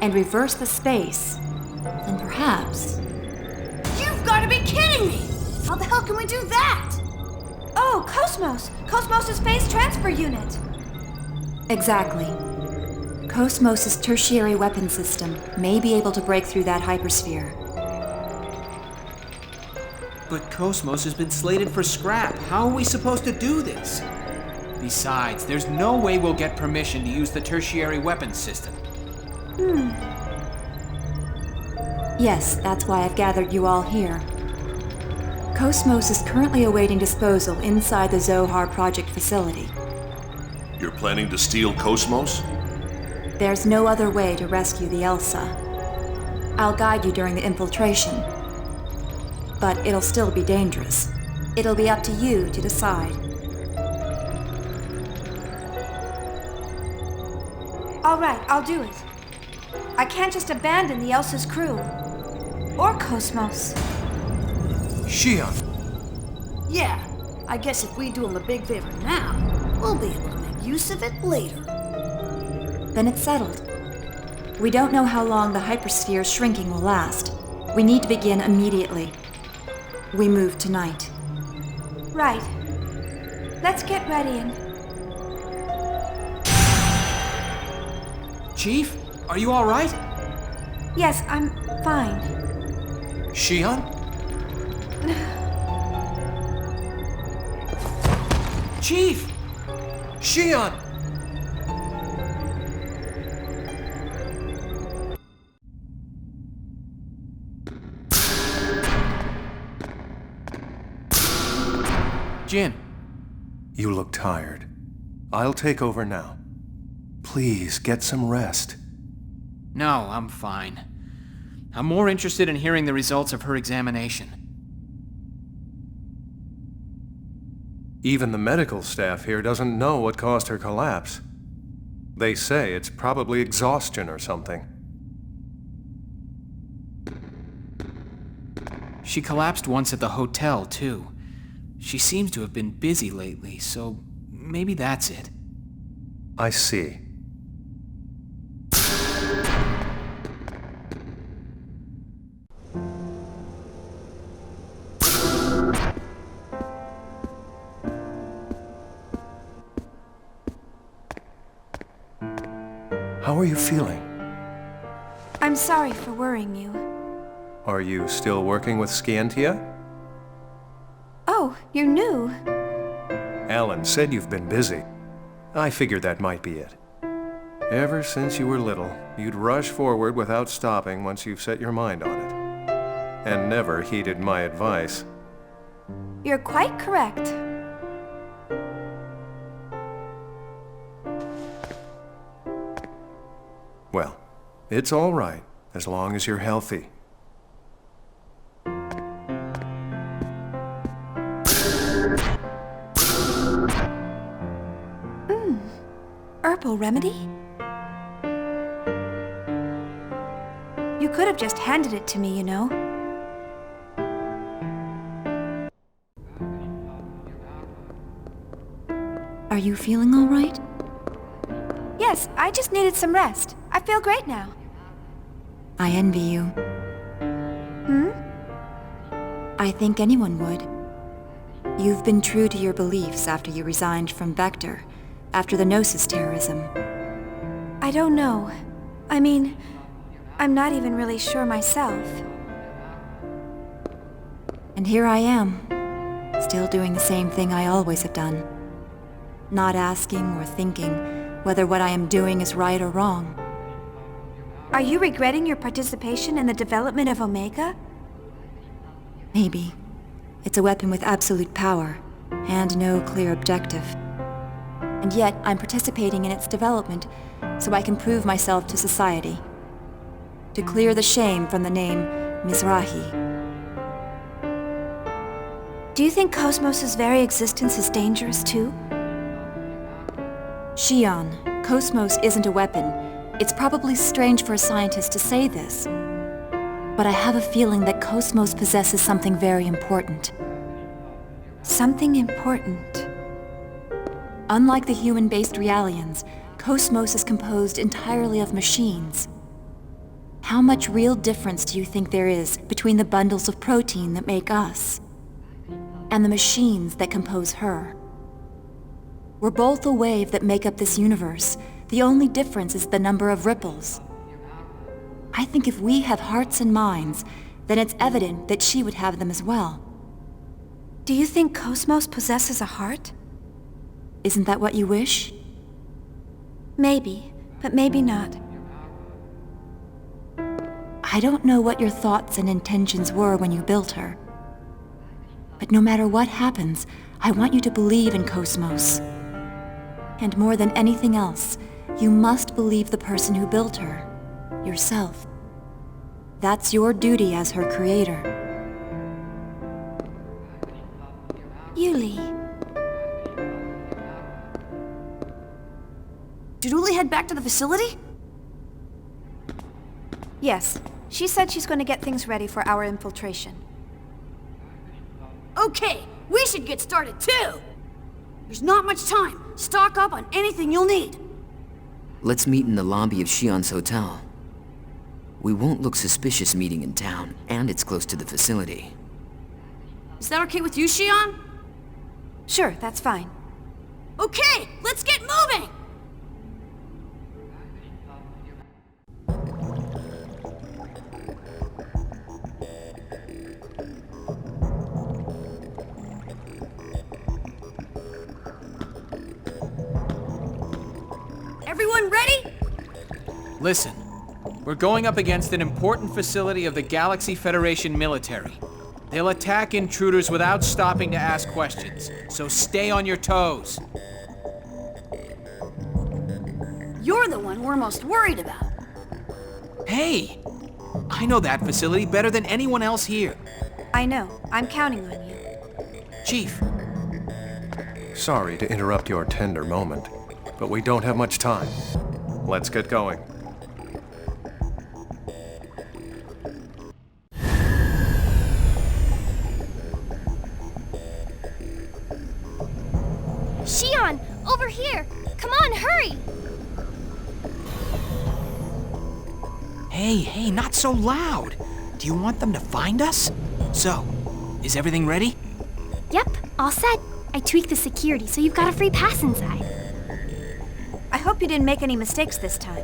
and reverse the space, then perhaps... You've got to be kidding me! How the hell can we do that? Oh, Cosmos! Cosmos' phase transfer unit! Exactly. Cosmos' tertiary weapon system may be able to break through that hypersphere. But Cosmos has been slated for scrap. How are we supposed to do this? Besides, there's no way we'll get permission to use the tertiary weapons system. Yes, that's why I've gathered you all here. Cosmos is currently awaiting disposal inside the Zohar Project facility. You're planning to steal Cosmos? There's no other way to rescue the Elsa. I'll guide you during the infiltration. But it'll still be dangerous. It'll be up to you to decide. All right, I'll do it. I can't just abandon the Elsa's crew. Or Cosmos. Xion! Yeah, I guess if we do him a big favor now, we'll be able to make use of it later. Then it's settled. We don't know how long the hypersphere shrinking will last. We need to begin immediately. We move tonight. Right. Let's get ready and... Chief, are you all right? Yes, I'm fine. Xion? Chief! Xion! Jin. You look tired. I'll take over now. Please, get some rest. No, I'm fine. I'm more interested in hearing the results of her examination. Even the medical staff here doesn't know what caused her collapse. They say it's probably exhaustion or something. She collapsed once at the hotel, too. She seems to have been busy lately, so maybe that's it. I see. How are you feeling? I'm sorry for worrying you. Are you still working with Scientia? Oh, you're new. Alan said you've been busy. I figured that might be it. Ever since you were little, you'd rush forward without stopping once you've set your mind on it. And never heeded my advice. You're quite correct. Well, it's all right, as long as you're healthy. Herbal remedy? You could have just handed it to me, you know. Are you feeling all right? Yes, I just needed some rest. I feel great now. I envy you. Hmm? I think anyone would. You've been true to your beliefs after you resigned from Vector, after the Gnosis terrorism. I don't know. I mean, I'm not even really sure myself. And here I am, still doing the same thing I always have done. Not asking or thinking whether what I am doing is right or wrong. Are you regretting your participation in the development of Omega? Maybe. It's a weapon with absolute power, and no clear objective. And yet, I'm participating in its development, so I can prove myself to society. To clear the shame from the name Mizrahi. Do you think Cosmos' very existence is dangerous too? Shion, Cosmos isn't a weapon. It's probably strange for a scientist to say this. But I have a feeling that Cosmos possesses something very important. Something important? Unlike the human-based Realians, Cosmos is composed entirely of machines. How much real difference do you think there is between the bundles of protein that make us and the machines that compose her? We're both a wave that make up this universe. The only difference is the number of ripples. I think if we have hearts and minds, then it's evident that she would have them as well. Do you think Cosmos possesses a heart? Isn't that what you wish? Maybe, but maybe not. I don't know what your thoughts and intentions were when you built her. But no matter what happens, I want you to believe in Cosmos. And more than anything else, you must believe the person who built her. Yourself. That's your duty as her creator. Yuli. Did Uli head back to the facility? Yes. She said she's going to get things ready for our infiltration. Okay, we should get started too! There's not much time. Stock up on anything you'll need. Let's meet in the lobby of Shion's hotel. We won't look suspicious meeting in town, and it's close to the facility. Is that okay with you, Shion? Sure, that's fine. Okay, let's get moving! Everyone ready? Listen, we're going up against an important facility of the Galaxy Federation military. They'll attack intruders without stopping to ask questions, so stay on your toes. You're the one we're most worried about. Hey! I know that facility better than anyone else here. I know. I'm counting on you. Chief. Sorry to interrupt your tender moment, but we don't have much time. Let's get going. Shion, over here! Come on, hurry! Hey, not so loud. Do you want them to find us? So, is everything ready? Yep, all set. I tweaked the security so you've got a free pass inside. I hope you didn't make any mistakes this time.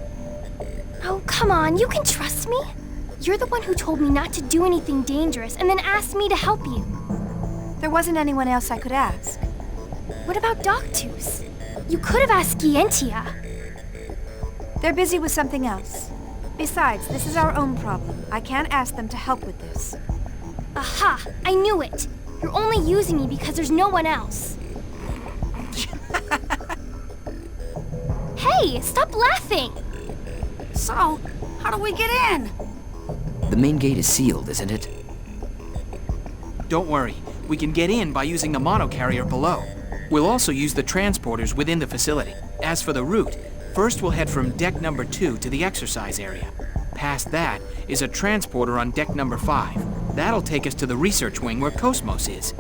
Oh, come on, you can trust me. You're the one who told me not to do anything dangerous and then asked me to help you. There wasn't anyone else I could ask. What about Doctus? You could have asked Gientia. They're busy with something else. Besides, this is our own problem. I can't ask them to help with this. Aha! I knew it! You're only using me because there's no one else. Hey, stop laughing! So, how do we get in? The main gate is sealed, isn't it? Don't worry. We can get in by using the monocarrier below. We'll also use the transporters within the facility. As for the route, first we'll head from deck number 2 to the exercise area. Past that is a transporter on deck number 5. That'll take us to the research wing where Cosmos is.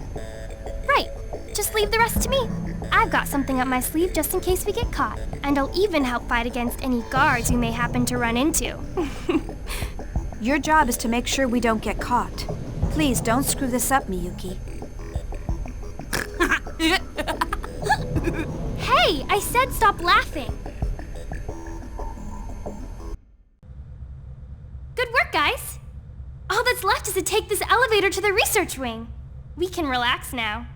Right. Just leave the rest to me. I've got something up my sleeve just in case we get caught, and I'll even help fight against any guards we may happen to run into. Your job is to make sure we don't get caught. Please don't screw this up, Miyuki. Hey, I said stop laughing. Good work, guys. All that's left is to take this elevator to the research wing. We can relax now.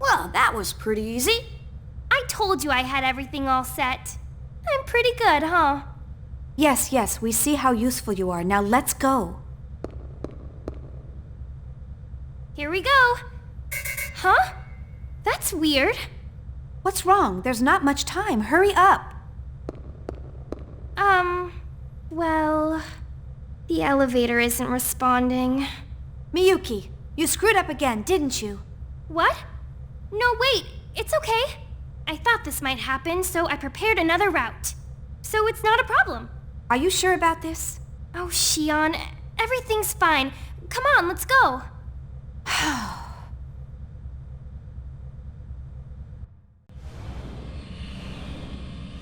Well, that was pretty easy. I told you I had everything all set. I'm pretty good, huh? Yes, we see how useful you are. Now let's go. Here we go. Huh? That's weird. What's wrong? There's not much time. Hurry up. Well, the elevator isn't responding. Miyuki, you screwed up again, didn't you? What? No, wait. It's okay. I thought this might happen, so I prepared another route. So it's not a problem. Are you sure about this? Oh, Shion, everything's fine. Come on, let's go.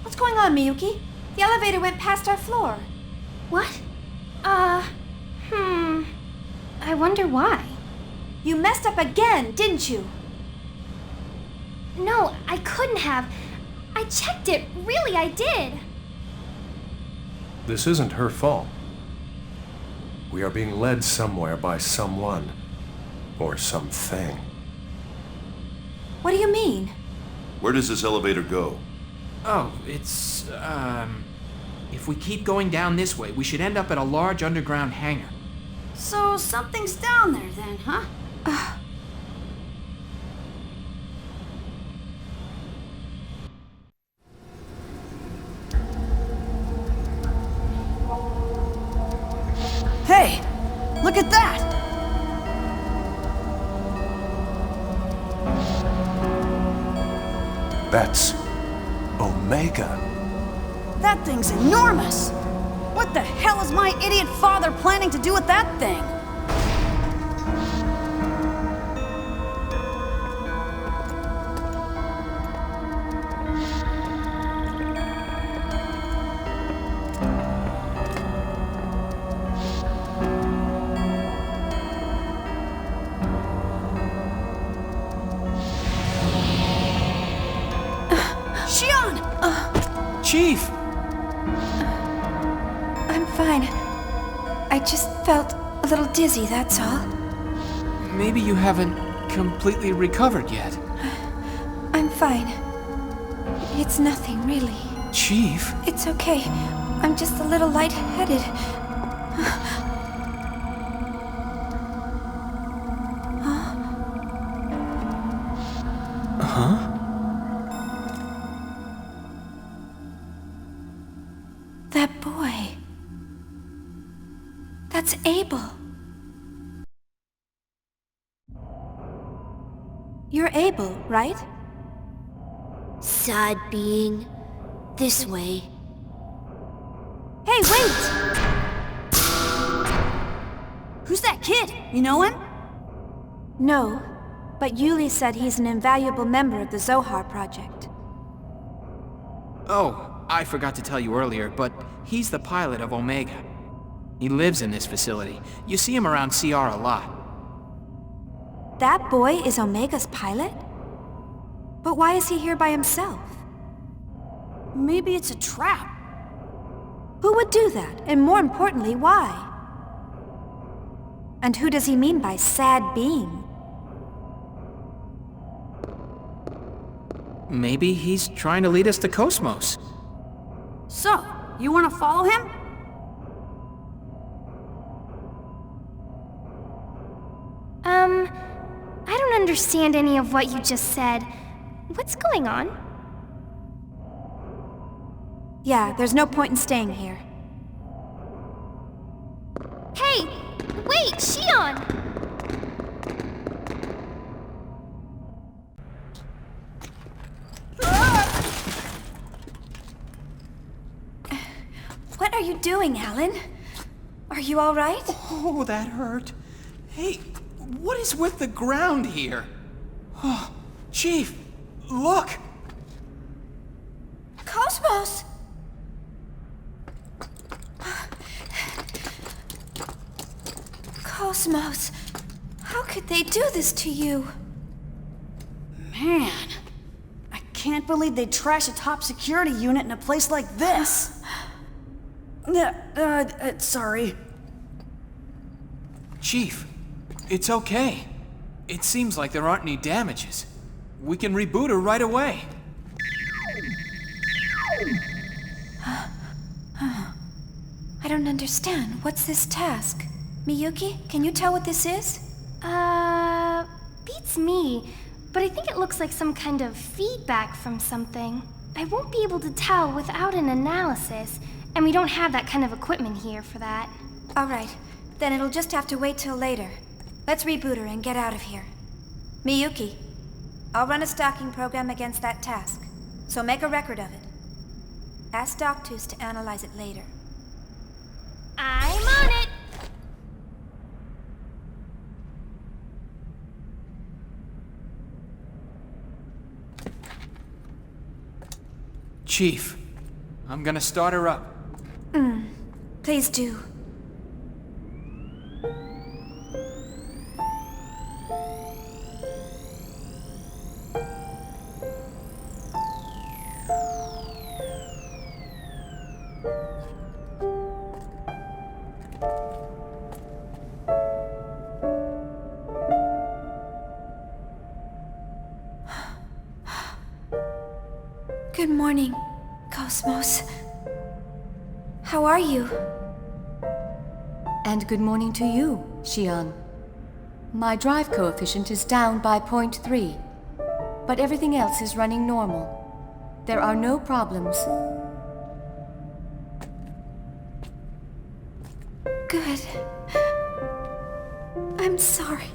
What's going on, Miyuki? The elevator went past our floor. What? I wonder why. You messed up again, didn't you? No, I couldn't have. I checked it. Really, I did. This isn't her fault. We are being led somewhere by someone. Or something. What do you mean? Where does this elevator go? Oh, it's, if we keep going down this way, we should end up at a large underground hangar. So something's down there then, huh? Hey, look at that! That's Omega. That thing's enormous! What the hell is my idiot father planning to do with that thing? Chief! I'm fine. I just felt a little dizzy, that's all. Maybe you haven't completely recovered yet. I'm fine. It's nothing, really. Chief? It's okay. I'm just a little lightheaded. Huh? That boy. That's Abel. You're Abel, right? Sad being. This way. Hey, wait! Who's that kid? You know him? No, but Yuli said he's an invaluable member of the Zohar Project. Oh, I forgot to tell you earlier, but he's the pilot of Omega. He lives in this facility. You see him around CR a lot. That boy is Omega's pilot? But why is he here by himself? Maybe it's a trap. Who would do that? And more importantly, why? And who does he mean by sad being? Maybe he's trying to lead us to Cosmos. So, you want to follow him? I don't understand any of what you just said. What's going on? Yeah, there's no point in staying here. Hey! Wait, Shion! What are you doing, Alan? Are you all right? Oh, that hurt. Hey, what is with the ground here? Oh, Chief, Look! Cosmos! Cosmos, how could they do this to you? Man, I can't believe they'd trash a top security unit in a place like this. Sorry. Chief, it's okay. It seems like there aren't any damages. We can reboot her right away. I don't understand. What's this task? Miyuki, can you tell what this is? Beats me. But I think it looks like some kind of feedback from something. I won't be able to tell without an analysis, and we don't have that kind of equipment here for that. All right, then it'll just have to wait till later. Let's reboot her and get out of here. Miyuki, I'll run a stalking program against that task, so make a record of it. Ask Doctus to analyze it later. I'm on it! Chief, I'm gonna start her up. Please do. Good morning, Cosmos. How are you? And good morning to you, Xian. My drive coefficient is down by 0.3, but everything else is running normal. There are no problems. Good. I'm sorry,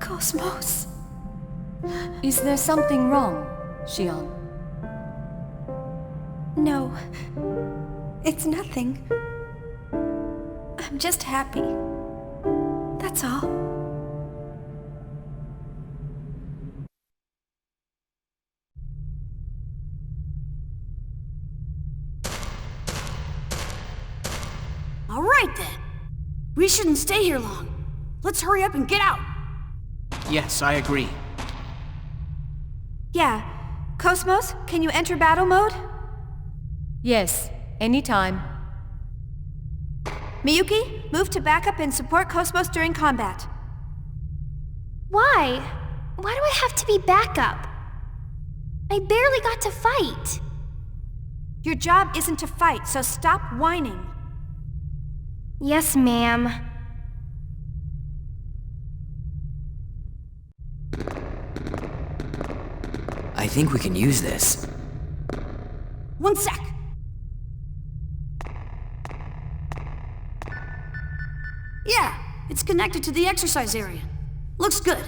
Cosmos. Is there something wrong, Xian? No, it's nothing. I'm just happy. That's all. All right then. We shouldn't stay here long. Let's hurry up and get out. Yes, I agree. Yeah. Cosmos, can you enter battle mode? Yes, anytime. Miyuki, move to backup and support Cosmos during combat. Why? Why do I have to be backup? I barely got to fight. Your job isn't to fight, so stop whining. Yes, ma'am. I think we can use this. One sec. Yeah, it's connected to the exercise area. Looks good.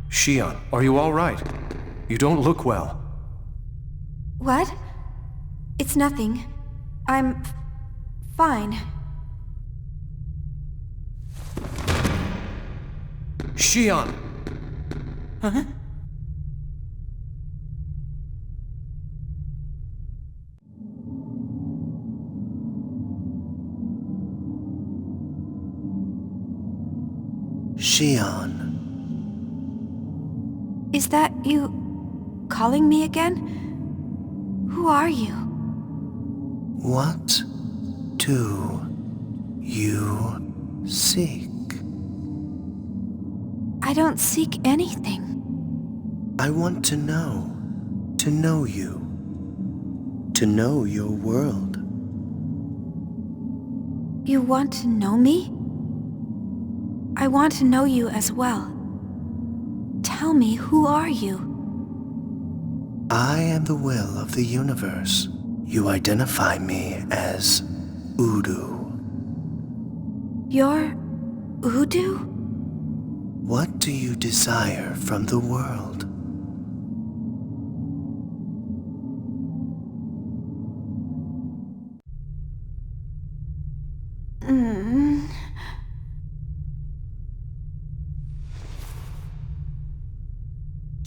Xian, are you all right? You don't look well. What? It's nothing. I'm fine. Xian! Huh? Xian. Is that you calling me again? Who are you? What do you seek? I don't seek anything. I want to know you, to know your world. You want to know me? I want to know you as well. Tell me, who are you? I am the will of the universe. You identify me as Udu. You're Udu? What do you desire from the world?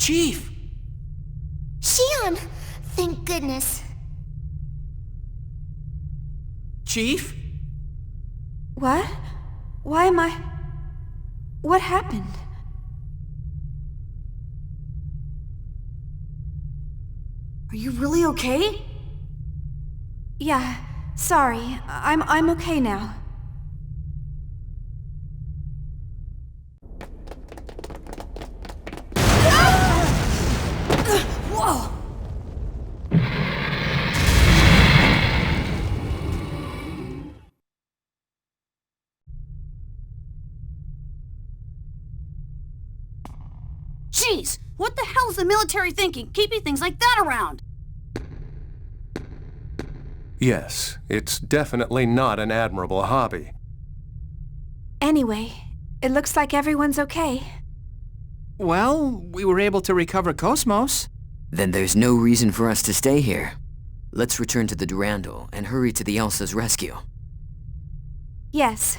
Chief! Xion! Thank goodness. Chief? What? Why am I... What happened? Are you really okay? Yeah, sorry. I'm okay now. Whoa! Jeez, what the hell's the military thinking, keeping things like that around? Yes, it's definitely not an admirable hobby. Anyway, it looks like everyone's okay. Well, we were able to recover Cosmos. Then there's no reason for us to stay here. Let's return to the Durandal and hurry to the Elsa's rescue. Yes.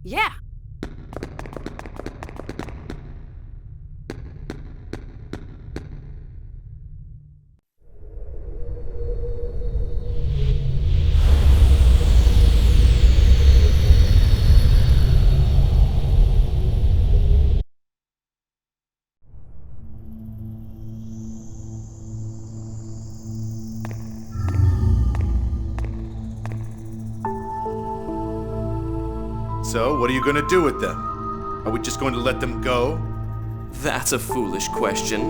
Yeah. So, what are you going to do with them? Are we just going to let them go? That's a foolish question.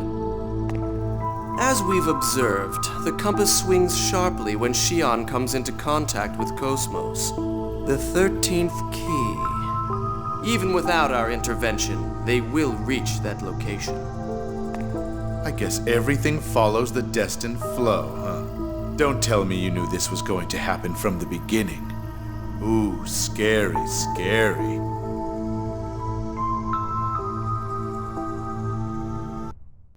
As we've observed, the compass swings sharply when Xion comes into contact with Cosmos. The 13th key. Even without our intervention, they will reach that location. I guess everything follows the destined flow, huh? Don't tell me you knew this was going to happen from the beginning. Ooh, scary, scary.